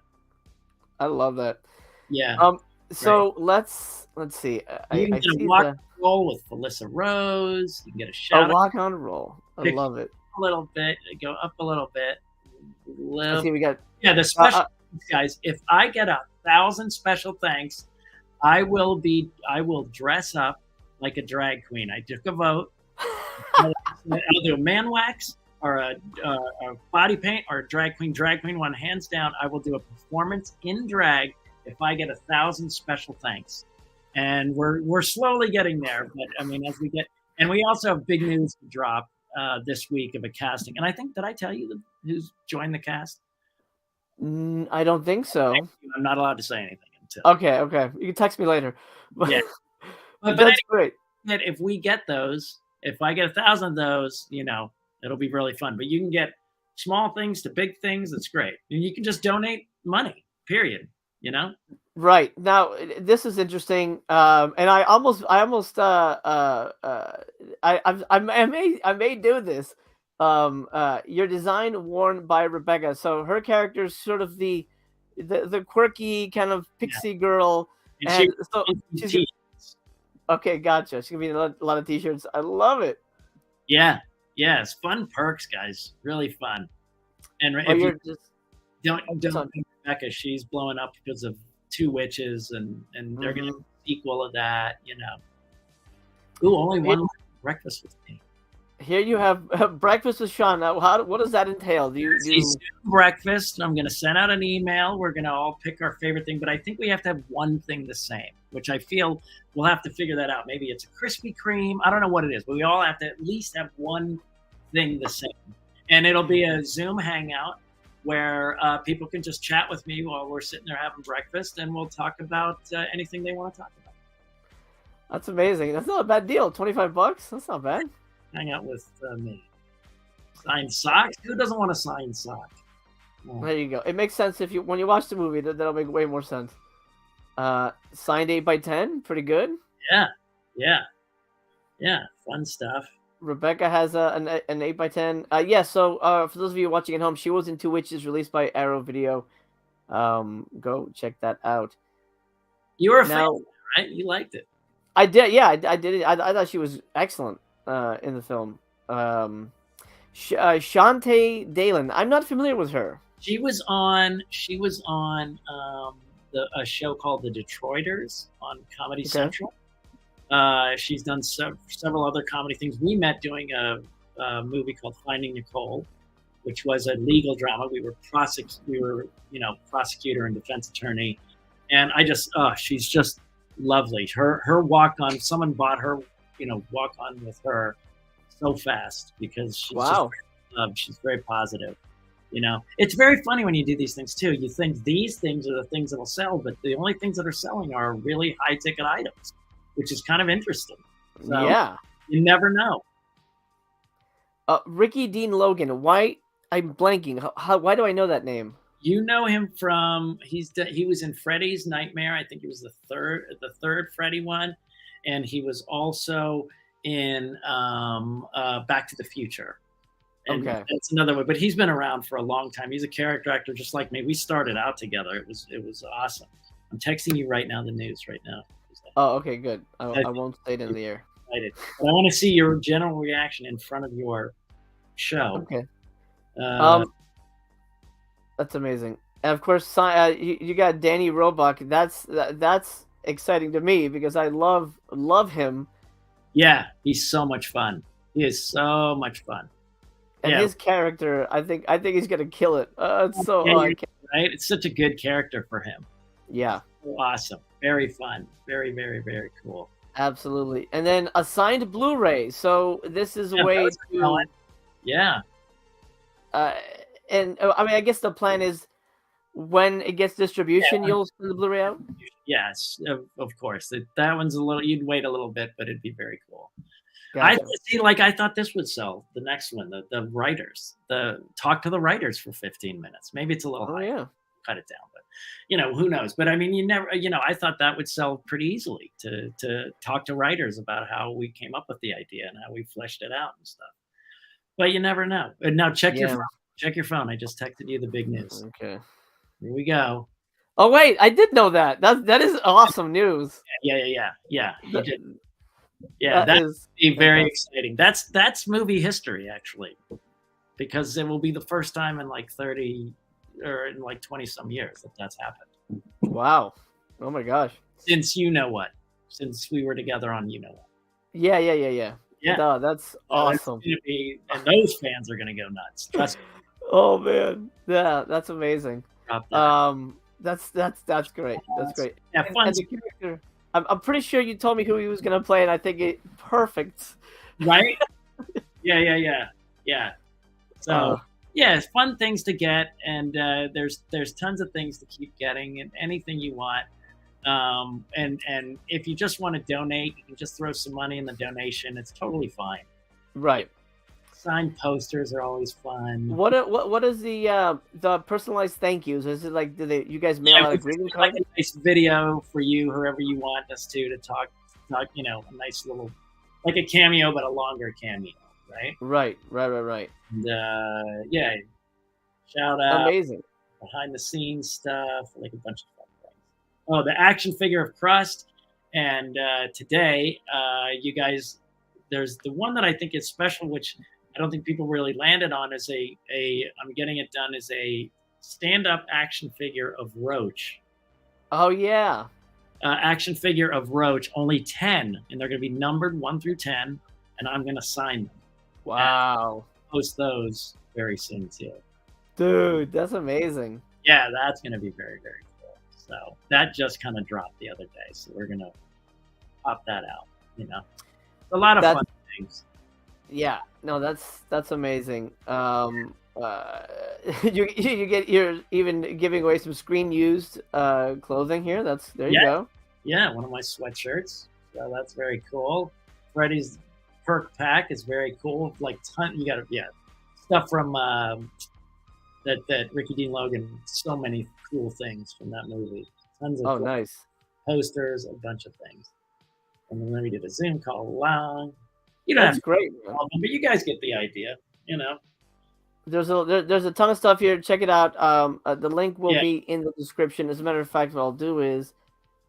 I love that. Yeah. So let's see. You can get a walk on roll with Felissa Rose. You can get a shout. A walk on roll. I love it. A little bit. Go up a little bit. Let's see. We got the special guys. If I get 1,000 special thanks, I will dress up like a drag queen. I took a vote. I'll do a man wax or a body paint or a drag queen. Drag queen one, hands down. I will do a performance in drag if I get 1,000 special thanks. And we're slowly getting there. But I mean, as we get, and we also have big news to drop this week of a casting. And I think, did I tell you who's joined the cast? I don't think so. I'm not allowed to say anything until. Okay. You can text me later. Yeah. But that's great. If we get those, if I get 1,000 of those, it'll be really fun. But you can get small things to big things. That's great. And you can just donate money, period. Right. Now, this is interesting. And I may do this. Your design worn by Rebecca. So her character is sort of the quirky kind of pixie girl. And so she's okay, gotcha. She's gonna be in a lot of t-shirts. I love it. Yeah, it's fun perks, guys. Really fun. And don't Rebecca, she's blowing up because of Two Witches, and they're gonna do a sequel of that. Ooh, only one breakfast with me. Here you have breakfast with Sean. Now, what does that entail? Do you breakfast? I'm going to send out an email. We're going to all pick our favorite thing, but I think we have to have one thing the same, which I feel we'll have to figure that out. Maybe it's a Krispy Kreme. I don't know what it is, but we all have to at least have one thing the same. And it'll be a Zoom hangout where people can just chat with me while we're sitting there having breakfast, and we'll talk about anything they want to talk about. That's amazing. That's not a bad deal. $25. That's not bad. Hang out with me. Signed socks? Who doesn't want a signed sock? Oh. There you go. It makes sense when you watch the movie. That'll make way more sense. Signed 8x10, pretty good. Yeah. Fun stuff. Rebecca has an 8x10. So for those of you watching at home, she was in Two Witches, released by Arrow Video. Go check that out. You were a fan, right? You liked it. I did. Yeah, I did it. I thought she was excellent. In the film, Shantae Dalen. I'm not familiar with her. She was on a show called The Detroiters on Comedy Central. She's done several other comedy things. We met doing a movie called Finding Nicole, which was a legal drama. We were prosecutor and defense attorney, and she's just lovely. Her walk on. Someone bought her. Walk on with her so fast because she's very positive. It's very funny when you do these things too. You think these things are the things that will sell, but the only things that are selling are really high ticket items, which is kind of interesting. So, yeah, you never know. Ricky Dean Logan. Why I'm blanking. Why do I know that name? You know him from he was in Freddy's Nightmare. I think he was the third Freddy one. And he was also in Back to the Future. And that's another one. But he's been around for a long time. He's a character actor just like me. We started out together. It was awesome. I'm texting you right now the news right now. Oh, okay, good. I won't say it in the air. Excited. But I want to see your general reaction in front of your show. Okay. That's amazing. And of course, you got Danny Roebuck. That's exciting to me because I love him. Yeah, he's so much fun. He is so much fun. And Yeah, his character, I think he's gonna kill it. It's so yeah, I can't, right. It's such a good character for him. yeah, So awesome, very fun, very, very, very cool. absolutely. And then assigned Blu-ray. So this is a Yeah, way those are to, going. Yeah, uh, and I mean, I guess the plan is when it gets distribution, yeah, you'll send the Blu-ray out. yes, of course. That one's a little. You'd wait a little bit, but it'd be very cool. I Gotcha. see. Like I thought this would sell. The next one, the writers, the talk to the writers for 15 minutes. Maybe it's a little Oh high. yeah. Cut it down, but who knows? But I mean, you never. I thought that would sell pretty easily to talk to writers about how we came up with the idea and how we fleshed it out and stuff. But you never know. And now check your Yeah. phone. Check your phone. I just texted you the big news. Okay. Here we go. Oh wait, I did know that. That is awesome news. Yeah. You did. That Yeah, that would is be very fantastic. exciting. That's movie history actually, because it will be the first time in like 30 or in like 20 some years that that's happened. Wow. Oh my gosh. Since since we were together on what. Yeah. Yeah. No, that's Oh, it's awesome. gonna be, and those fans are gonna go nuts. Trust me. Oh man. Yeah, that's amazing. About that. That's great. That's great. Yeah, fun. And the character, I'm pretty sure you told me who he was gonna play, and I think it perfect. Right? Yeah. So yeah, it's fun things to get, and there's tons of things to keep getting, and anything you want. And if you just want to donate, you can just throw some money in the donation. It's totally fine. Right. Signed posters are always fun. What is the personalized thank yous? Is it like you guys mail out a it's greeting like card? a nice video for you, whoever you want us to talk, a nice little, like a cameo, but a longer cameo, right? Right. And yeah, shout out, Amazing. behind the scenes stuff, like a bunch of fun things. Oh, the action figure of Crust, and today, you guys, there's the one that I think is special, which I don't think people really landed on, is I'm getting it done as a stand-up action figure of Roach. Oh yeah. Action figure of Roach, only 10, and they're going to be numbered 1 through 10, and I'm going to sign them. Wow. Post those very soon too. Dude, that's amazing. Yeah, that's going to be very, very cool. So that just kind of dropped the other day, so we're going to pop that out. A lot of fun things. Yeah, no, that's amazing. You're even giving away some screen used clothing here. There you go. Yeah, one of my sweatshirts. So that's very cool. Freddy's perk pack is very cool. Like you got stuff from that Ricky Dean Logan. So many cool things from that movie. Tons of cool Nice. posters, a bunch of things. And then we did a Zoom call along. You don't That's have to great, man. call them, but you guys get the idea. There's a ton of stuff here. Check it out. The link will be in the description. As a matter of fact, what I'll do is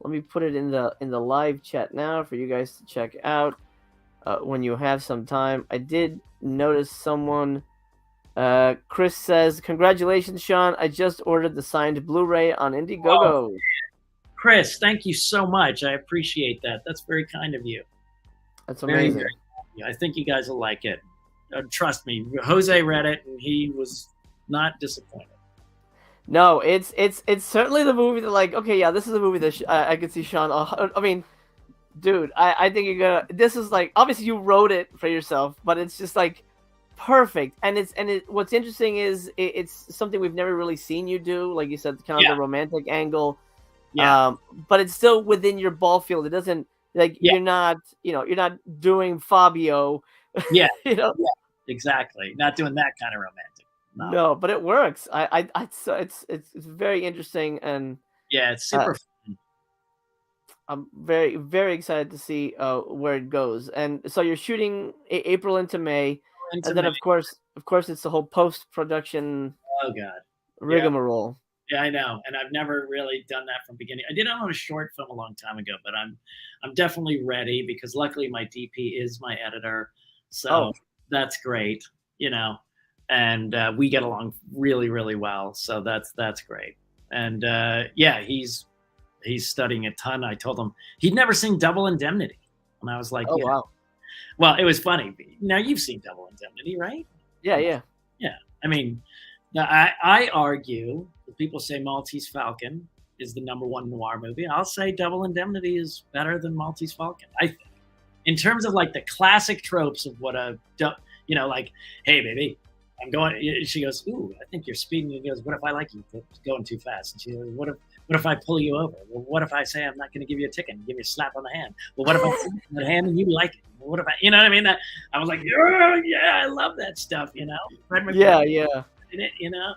let me put it in the live chat now for you guys to check out when you have some time. I did notice someone. Chris says, "Congratulations, Sean! I just ordered the signed Blu-ray on Indiegogo." Oh, Chris, thank you so much. I appreciate that. That's very kind of you. That's amazing. Very, I think you guys will like it. Trust me, Jose read it and he was not disappointed. No, it's certainly the movie that, like, okay, yeah, this is a movie that I could see Sean. I mean, dude, I think you're gonna. This is like, obviously you wrote it for yourself, but it's just like perfect. And what's interesting is it's something we've never really seen you do. Like you said, kind of the romantic angle. Yeah. But it's still within your ball field. It doesn't you're not doing Fabio. Yeah. Yeah, exactly. Not doing that kind of romantic. No, but it works. It's very interesting, and yeah, it's super fun. I'm very, very excited to see where it goes. And so you're shooting April into May, and then of course it's the whole post-production. Oh god, rigmarole. Yeah, I know, and I've never really done that from beginning. I did it on a short film a long time ago, but I'm definitely ready because luckily my DP is my editor, so that's great. and we get along really, really well. So that's great. And yeah, he's studying a ton. I told him he'd never seen Double Indemnity, and I was like, Oh yeah. wow. Well, it was funny. Now you've seen Double Indemnity, right? Yeah. I mean, I argue that people say Maltese Falcon is the #1 noir movie. I'll say Double Indemnity is better than Maltese Falcon. I think, in terms of like the classic tropes of what like, hey baby, I'm going. She goes, ooh, I think you're speeding. He goes, what if I like you going too fast? And she goes, what if I pull you over? Well, what if I say I'm not going to give you a ticket and give you a slap on the hand? Well, what if I slap on the hand and you like it? Well, what if I, you know what I mean? I was like, yeah, I love that stuff, you know? Yeah. In it, you know?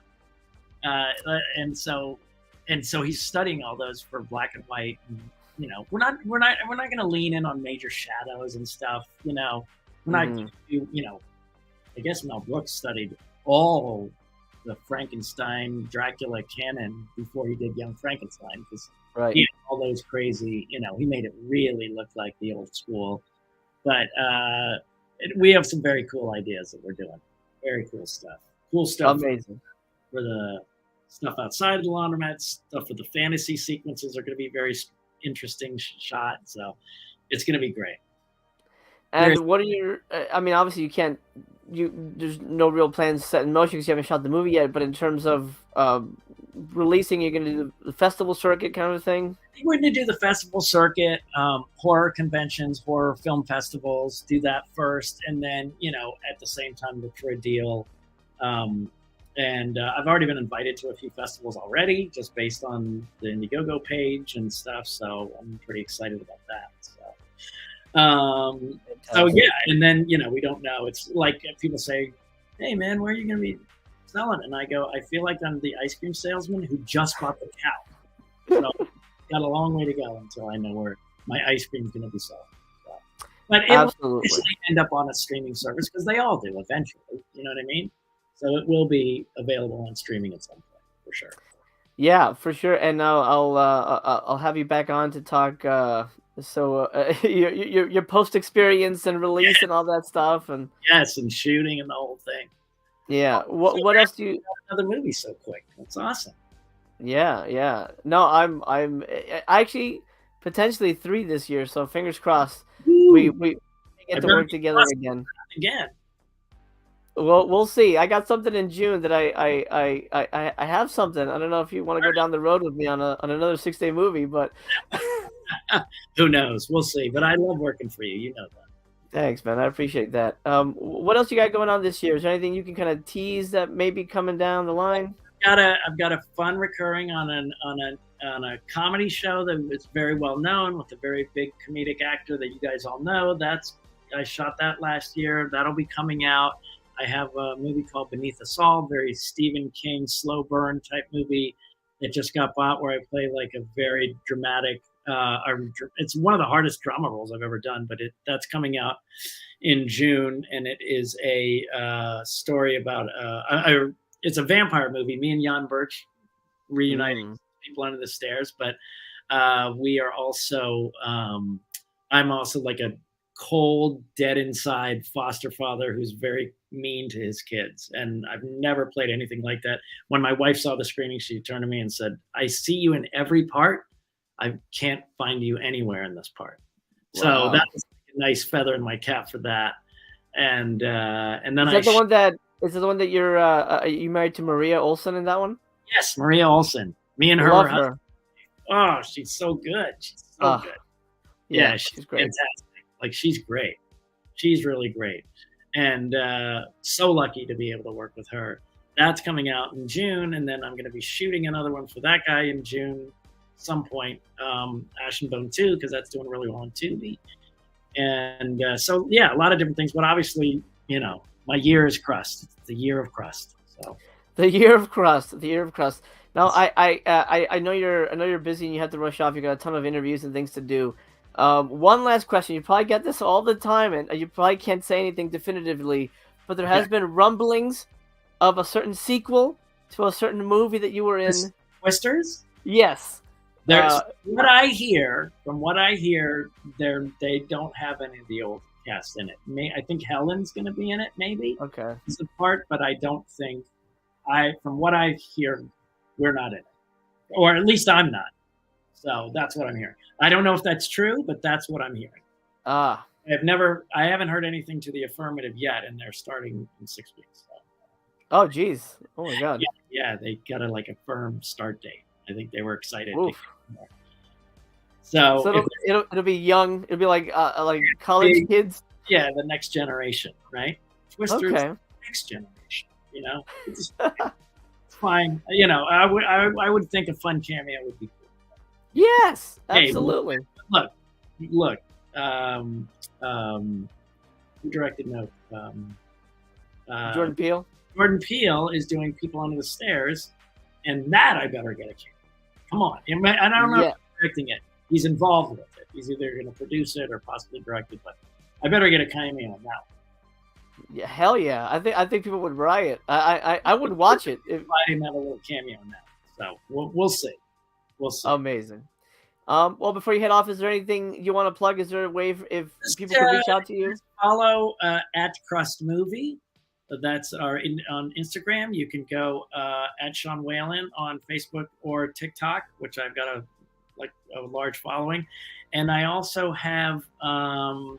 And so he's studying all those for black and white. And, you know, we're not going to lean in on major shadows and stuff. You know, we're not going to, you know. I guess Mel Brooks studied all the Frankenstein Dracula canon before he did Young Frankenstein, because he had all those crazy. You know, he made it really look like the old school. But we have some very cool ideas that we're doing. Very cool stuff. Cool stuff. Amazing. For the stuff outside of the laundromat, stuff for the fantasy sequences are going to be very interesting shot. So it's going to be great. And what are your? I mean, obviously you can't. There's no real plans set in motion because you haven't shot the movie yet. But in terms of releasing, you're going to do the festival circuit kind of a thing. I think we're going to do the festival circuit, horror conventions, horror film festivals. Do that first, and then at the same time look for a deal. And I've already been invited to a few festivals already, just based on the Indiegogo page and stuff. So I'm pretty excited about that. So yeah, and then we don't know. It's like people say, "Hey man, where are you going to be selling?" And I go, "I feel like I'm the ice cream salesman who just bought the cow." So got a long way to go until I know where my ice cream is going to be sold. So, but it will eventually end up on a streaming service because they all do eventually. You know what I mean? So it will be available on streaming at some point for sure. Yeah, for sure. And I'll have you back on to talk. Your post experience and release and all that stuff, and yes, and shooting and the whole thing. Yeah. What else do you? Another movie so quick. That's awesome. Yeah. No, I'm actually potentially 3 this year. So fingers crossed. Woo. We get to work together again. Well, we'll see. I got something in June that I have something. I don't know if you want to go down the road with me on another 6-day movie, but who knows? We'll see. But I love working for you. You know that. Thanks, man. I appreciate that. What else you got going on this year? Is there anything you can kind of tease that may be coming down the line? I've got a fun recurring on a comedy show that is very well known with a very big comedic actor that you guys all know. I shot that last year. That'll be coming out. I have a movie called Beneath Us All, very Stephen King slow burn type movie that just got bought, where I play like a very dramatic. It's one of the hardest drama roles I've ever done, but that's coming out in June, and it is a story about it's a vampire movie. Me and Jan Birch reuniting people under the stairs, but we are also I'm also like a cold, dead inside foster father who's very mean to his kids, and I've never played anything like that. When my wife saw the screening, she turned to me and said, "I see you in every part. I can't find you anywhere in this part." Wow. So that was a nice feather in my cap for that. And then is it the one that you're you married to Maria Olsen in that one? Yes, Maria Olsen. Me and her. Love her. Oh, she's so good. She's so good. Yeah, she's great. Fantastic. Like, she's great. She's really great. And so lucky to be able to work with her. That's coming out in June, and then I'm going to be shooting another one for that guy in June some point, Ash and Bone 2, because that's doing really well on Tubi. And so, yeah, a lot of different things. But obviously, my year is Crust. It's the year of Crust. So the year of Crust. The year of Crust. Now, I know you're busy and you have to rush off. You got a ton of interviews and things to do. One last question. You probably get this all the time, and you probably can't say anything definitively, but there has been rumblings of a certain sequel to a certain movie that you were in. Twisters? Yes. From what I hear, they don't have any of the old cast in it. I think Helen's going to be in it, maybe. Okay. It's a part, but I don't think from what I hear, we're not in it, or at least I'm not. So that's what I'm hearing. I don't know if that's true, but that's what I'm hearing. Ah. I haven't heard anything to the affirmative yet, and they're starting in 6 weeks. So. Oh, geez. Oh my God. Yeah, they got a firm start date. I think they were excited. So it'll be young. It'll be like college kids. Yeah, the next generation, right? Twister's the next generation. It's fine. I would think a fun cameo would be cool. Yes, absolutely. Hey, look. Who directed Nope? Jordan Peele. Jordan Peele is doing People Under the Stairs, and that I better get a cameo. Come on, and I don't know if he's directing it. He's involved with it. He's either going to produce it or possibly direct it, but I better get a cameo on that one. Yeah, hell yeah! I think people would riot. I would watch it if I didn't have a little cameo on that. So we'll see. We'll see. Amazing. Well, before you head off, is there anything you want to plug? Is there a way if people can reach out to you? Follow at Crust Movie. That's on Instagram. You can go at Sean Whalen on Facebook or TikTok, which I've got a large following, and I also have the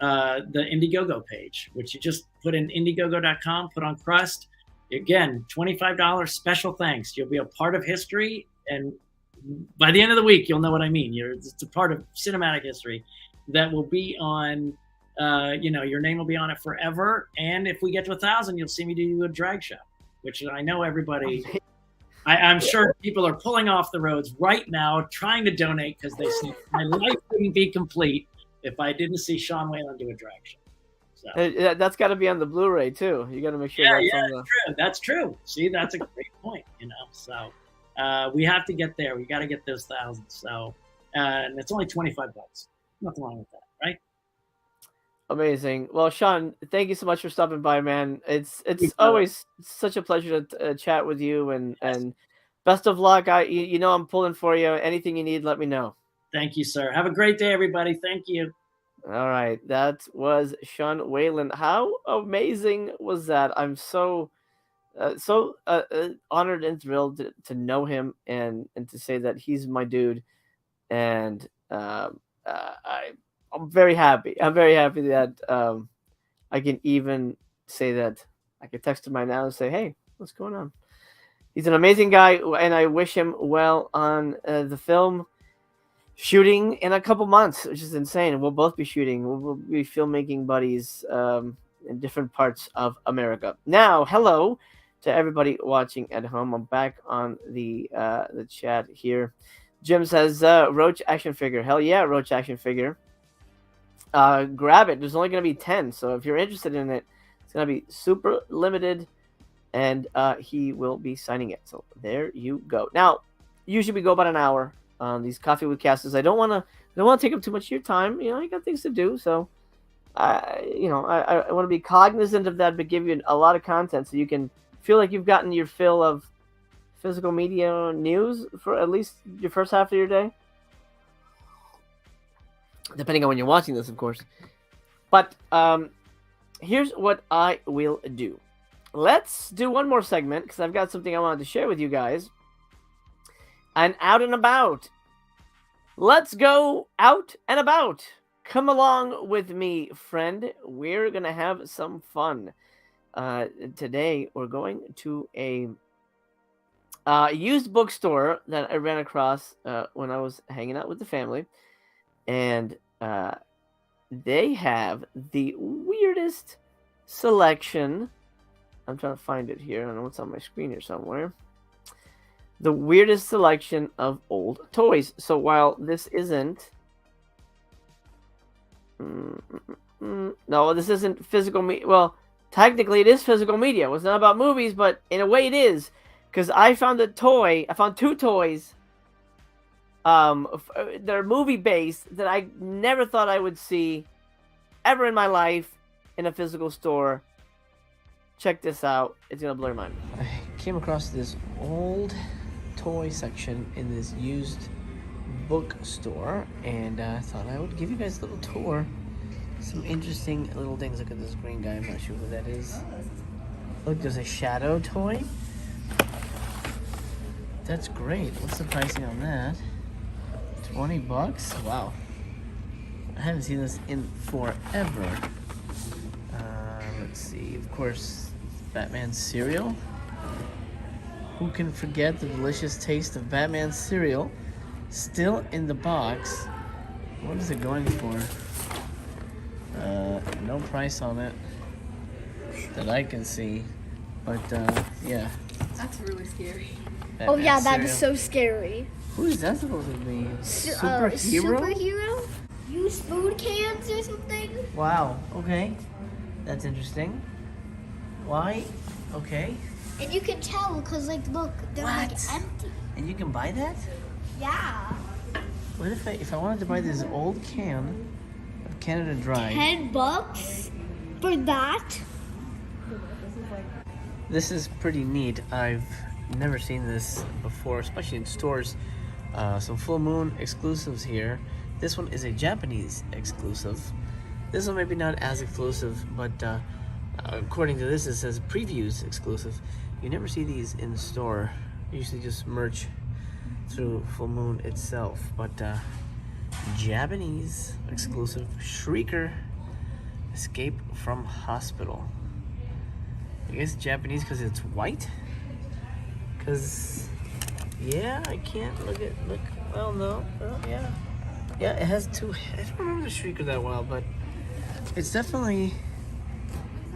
Indiegogo page, which you just put in Indiegogo.com, put on Crust. Again, $25 special thanks. You'll be a part of history, and by the end of the week, you'll know what I mean. It's a part of cinematic history that will be on. Your name will be on it forever. And if we get to 1,000, you'll see me do a drag show, which I know everybody. I'm sure people are pulling off the roads right now, trying to donate because they see my life wouldn't be complete if I didn't see Sean Whalen do a drag show. So. That's got to be on the Blu-ray too. You got to make sure. That's true. See, that's a great point. So we have to get there. We got to get those 1,000. So and it's only $25. Nothing wrong with that, right? Amazing. Well, Sean, thank you so much for stopping by, man. It's always such a pleasure to chat with you, and best of luck. I'm pulling for you. Anything you need, let me know. Thank you, sir. Have a great day, everybody. Thank you. All right, that was Sean Whalen. How amazing was that? I'm so honored and thrilled to know him and to say that he's my dude, and I'm very happy. I'm very happy that I can even say that I can text him right now and say, hey, what's going on? He's an amazing guy, and I wish him well on the film shooting in a couple months, which is insane. We'll both be shooting. We'll be filmmaking buddies in different parts of America. Now, hello to everybody watching at home. I'm back on the chat here. Jim says, Roach action figure. Hell yeah, Roach action figure. Grab it. There's only going to be 10, so if you're interested in it, it's going to be super limited, and he will be signing it. So there you go. Now, usually we go about an hour on these Coffee with Casters. I don't want to take up too much of your time. You got things to do, so I want to be cognizant of that, but give you a lot of content so you can feel like you've gotten your fill of physical media news for at least your first half of your day. Depending on when you're watching this, of course. But here's what I will do. Let's do one more segment because I've got something I wanted to share with you guys. And out and about. Let's go out and about. Come along with me, friend. We're going to have some fun. Today, we're going to a used bookstore that I ran across when I was hanging out with the family. And they have the weirdest selection. I'm trying to find it here. I don't know what's on my screen here somewhere. The weirdest selection of old toys. So while this isn't... No, this isn't physical media. Well, technically it is physical media. It's not about movies, but in a way it is. Because I found two toys. They're movie-based that I never thought I would see ever in my life in a physical store. Check this out. It's going to blow your mind. I came across this old toy section in this used bookstore, and I thought I would give you guys a little tour Some interesting little things. Look at this green guy. I'm not sure who that is. Look, there's a shadow toy. That's great. What's the pricing on that? $20? Wow. I haven't seen this in forever. Let's see. Of course, Batman cereal. Who can forget the delicious taste of Batman cereal? Still in the box. What is it going for? No price on it that I can see. But, yeah. That's really scary. Batman Oh yeah, that cereal. is so scary. Who is that supposed to be? Superhero? Superhero? Use food cans or something? Wow, okay. That's interesting. Why? Okay. And you can tell because, like, look, they're like What? empty. And you can buy that? Yeah. What if I wanted to buy this old can of Canada Dry? $10 for that? This is pretty neat. I've never seen this before, especially in stores. Some full moon exclusives here. This one is a Japanese exclusive. This one maybe not as exclusive, but according to this, it says previews exclusive. You never see these in the store. Usually just merch through Full Moon itself. But Japanese exclusive Shrieker Escape from Hospital. I guess Japanese because it's white? Because, yeah, I can't look. Well, no. Well, yeah. Yeah, it has two. I don't remember the Shrieker that well, but it's definitely.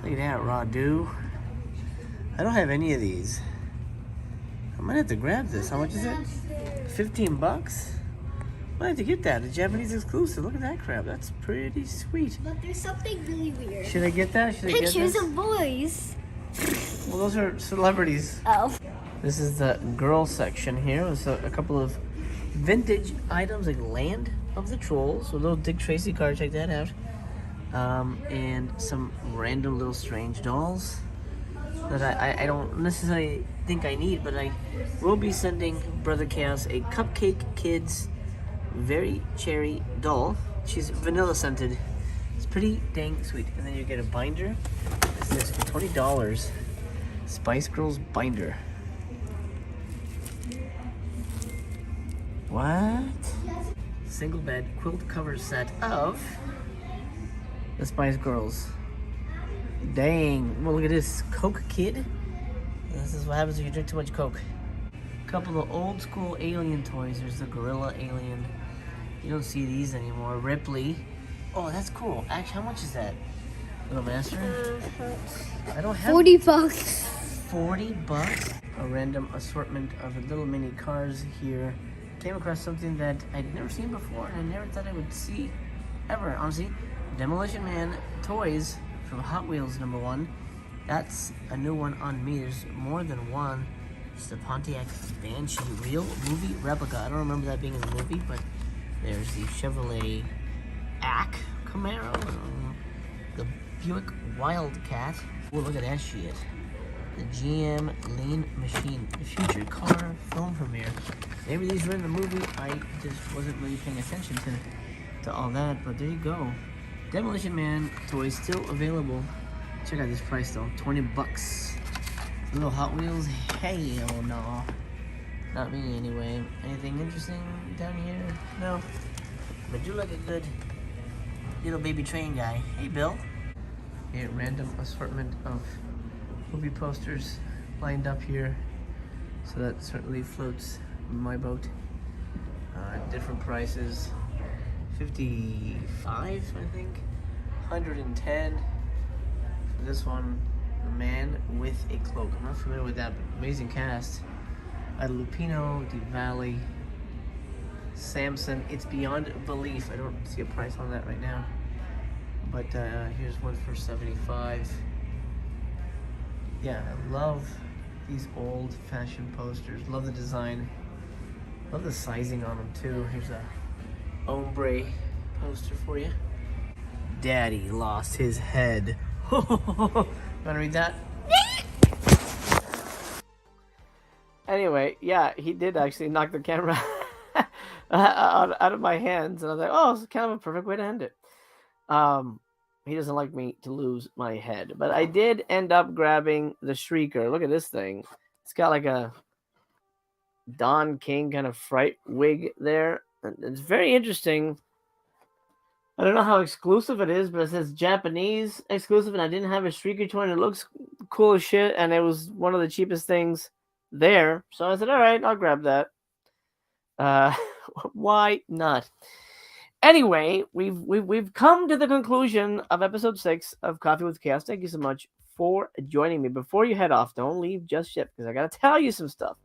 Look at that, raw dew. I don't have any of these. I might have to grab this. How much is it? $15? I might have to get that. A Japanese exclusive. Look at that crap. That's pretty sweet. But there's something really weird. Should I get that? Should I get Pictures this? of boys. Well, those are celebrities. Oh. This is the girl section here. There's a couple of vintage items like Land of the Trolls. So little Dick Tracy card, check that out. And some random little strange dolls that I don't necessarily think I need, but I will be sending Brother Chaos a Cupcake Kids Very Cherry doll. She's vanilla scented. It's pretty dang sweet. And then you get a binder. This is for $20. Spice Girls binder. What? Single bed quilt cover set of the Spice Girls. Dang. Well, look at this. Coke Kid. This is what happens if you drink too much Coke. Couple of old school alien toys. There's the Gorilla Alien. You don't see these anymore. Ripley. Oh, that's cool. Actually, how much is that? Little Master? I don't have $40. $40. A random assortment of little mini cars here. Came across something that I'd never seen before and I never thought I would see ever, honestly. Demolition Man toys from Hot Wheels #1. That's a new one on me. There's more than one. It's the Pontiac Banshee real movie replica. I don't remember that being in the movie, but there's the Chevrolet Camaro. The Buick Wildcat. Oh, look at that shit. The GM Lean Machine, the future car film premiere. Maybe these were in the movie. I just wasn't really paying attention to all that, but there you go. Demolition Man toys still available. Check out this price though, $20. Little Hot Wheels, hell no. Not me anyway. Anything interesting down here? No. But you look a good little baby train guy. Hey, Bill. A random assortment of movie posters lined up here. So that certainly floats my boat. Different prices. 55, I think. 110. For this one, A Man with a Cloak. I'm not familiar with that, but amazing cast. Lupino, Deep Valley, Samson. It's beyond belief. I don't see a price on that right now. But here's one for 75. Yeah, I love these old-fashioned posters. Love the design. Love the sizing on them too. Here's a ombre poster for you. Daddy lost his head. Wanna read that? Anyway, yeah, he did actually knock the camera out of my hands, and I was like, oh, it's kind of a perfect way to end it. he doesn't like me to lose my head. But I did end up grabbing the Shrieker. Look at this thing. It's got like a Don King kind of fright wig there. It's very interesting. I don't know how exclusive it is, but it says Japanese exclusive, and I didn't have a Shrieker toy, and it looks cool as shit, and it was one of the cheapest things there. So I said, all right, I'll grab that. Why not? Anyway, we've come to the conclusion of episode 6 of Coffee with Chaos. Thank you so much for joining me. Before you head off, don't leave just yet, because I gotta tell you some stuff.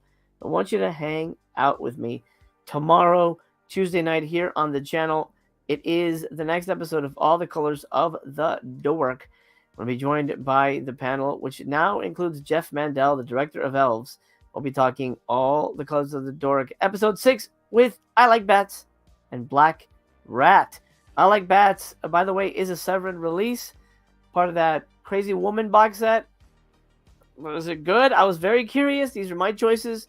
I want you to hang out with me tomorrow, Tuesday night, here on the channel. It is the next episode of All the Colors of the Dork. I'm going to be joined by the panel, which now includes Jeff Mandel, the director of Elves. We'll be talking All the Colors of the Dork, episode 6, with I Like Bats and Black Rat. I Like Bats, by the way, is a Severin release, part of that Crazy Woman box set. Was it good? I was very curious. These are my choices.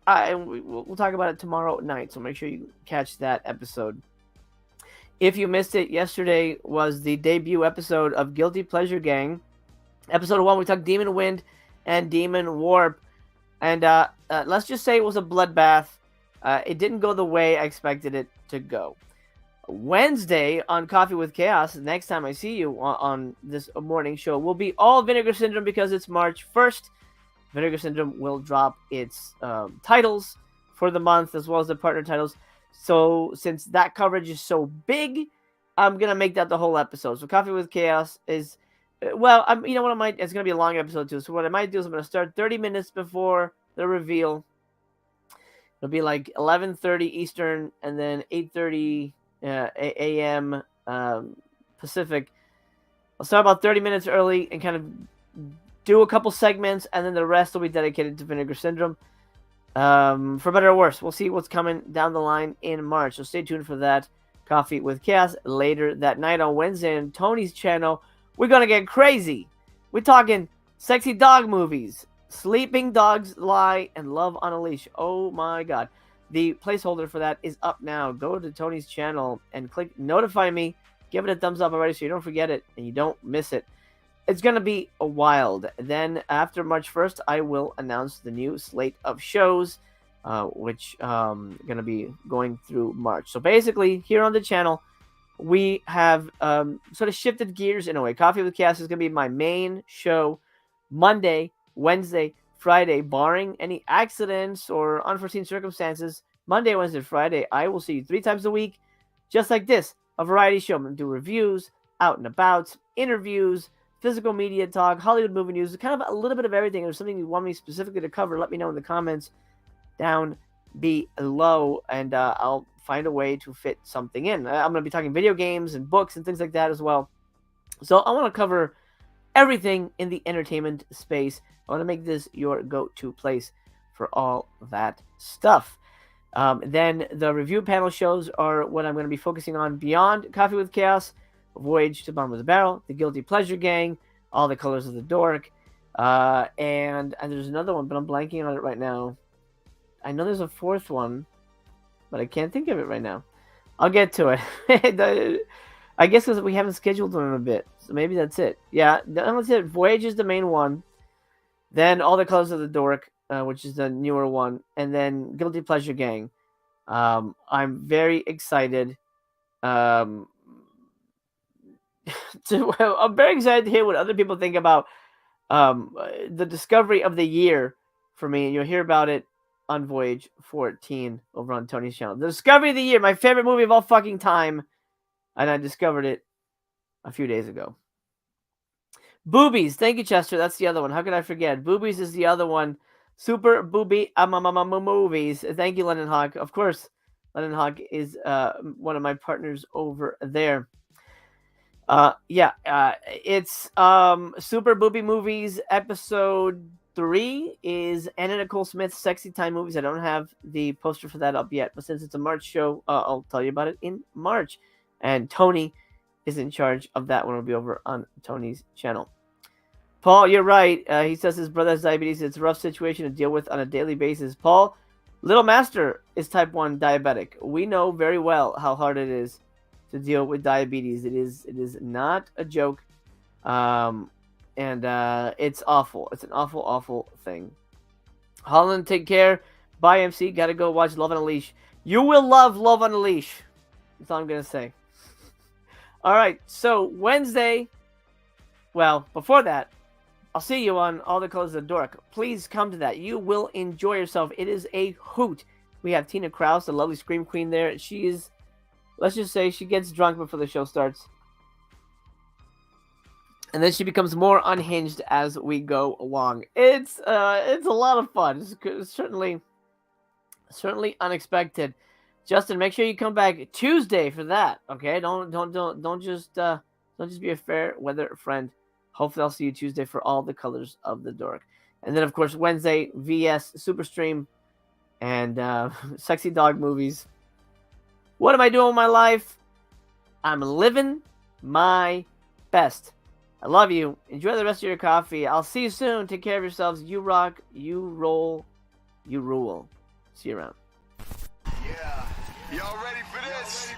And we'll talk about it tomorrow night, so make sure you catch that episode. If you missed it, yesterday was the debut episode of Guilty Pleasure Gang. Episode 1, we talked Demon Wind and Demon Warp. And let's just say it was a bloodbath. It didn't go the way I expected it to go. Wednesday on Coffee with Chaos, next time I see you on this morning show, will be all Vinegar Syndrome because it's March 1st. Vinegar Syndrome will drop its titles for the month as well as the partner titles. So since that coverage is so big, I'm going to make that the whole episode. So Coffee with Chaos is, well, you know what I might, it's going to be a long episode too. So what I might do is I'm going to start 30 minutes before the reveal. It'll be like 11:30 Eastern and then 8:30 a.m. Pacific. I'll start about 30 minutes early and kind of do a couple segments, and then the rest will be dedicated to Vinegar Syndrome. For better or worse, we'll see what's coming down the line in March. So stay tuned for that. Coffee with Chaos later that night on Wednesday on Tony's channel. We're going to get crazy. We're talking sexy dog movies, Sleeping Dogs Lie, and Love on a Leash. Oh my God. The placeholder for that is up now. Go to Tony's channel and click notify me. Give it a thumbs up already so you don't forget it and you don't miss it. It's going to be a wild. Then after March 1st, I will announce the new slate of shows, which going to be going through March. So basically, here on the channel, we have sort of shifted gears in a way. Coffee with Chaos is going to be my main show Monday, Wednesday, Friday, barring any accidents or unforeseen circumstances. Monday, Wednesday, Friday, I will see you 3 times a week, just like this, a variety show. I'm going to do reviews, out and abouts, interviews, physical media talk, Hollywood movie news, kind of a little bit of everything. If there's something you want me specifically to cover, let me know in the comments down below, and I'll find a way to fit something in. I'm going to be talking video games and books and things like that as well. So I want to cover everything in the entertainment space. I want to make this your go-to place for all that stuff. Then the review panel shows are what I'm going to be focusing on beyond Coffee with Chaos, Voyage to the Bottom of the Barrel, The Guilty Pleasure Gang, All the Colors of the Dork, and there's another one, but I'm blanking on it right now. I know there's a 4th one, but I can't think of it right now. I'll get to it. I guess because we haven't scheduled them a bit, so maybe that's it. Yeah, that's it. Voyage is the main one. Then All the Colors of the Dork, which is the newer one, and then Guilty Pleasure Gang. I'm very excited. I'm very excited to hear what other people think about the discovery of the year for me. And you'll hear about it on Voyage 14 over on Tony's channel. The discovery of the year, my favorite movie of all fucking time. And I discovered it a few days ago. Boobies. Thank you, Chester. That's the other one. How could I forget? Boobies is the other one. Super Booby movies. Thank you, Lennon Hawk. Of course, Lennon Hawk is one of my partners over there. It's Super Booby Movies episode 3 is Anna Nicole Smith's Sexy Time Movies. I don't have the poster for that up yet, but since it's a March show, I'll tell you about it in March. And Tony is in charge of that one. It'll be over on Tony's channel. Paul, you're right. He says his brother has diabetes. It's a rough situation to deal with on a daily basis. Paul, Little Master is type 1 diabetic. We know very well how hard it is to deal with diabetes. It is not a joke, and it's awful. It's an awful thing. Holland, take care. Bye, MC. Gotta go watch Love on a Leash. You will love Love on a Leash. That's all I'm gonna say. All right, so Wednesday. Well, before that, I'll see you on All the Colors of the Dork. Please come to that. You will enjoy yourself. It is a hoot. We have Tina Kraus, the lovely Scream Queen there. She is, let's just say, she gets drunk before the show starts. And then she becomes more unhinged as we go along. It's a lot of fun. It's certainly unexpected. Justin, make sure you come back Tuesday for that. Okay, don't just be a fair weather friend. Hopefully, I'll see you Tuesday for All the Colors of the Dork. And then, of course, Wednesday, VS Superstream and Sexy Dog Movies. What am I doing with my life? I'm living my best. I love you. Enjoy the rest of your coffee. I'll see you soon. Take care of yourselves. You rock. You roll. You rule. See you around. Yeah. Y'all ready for this?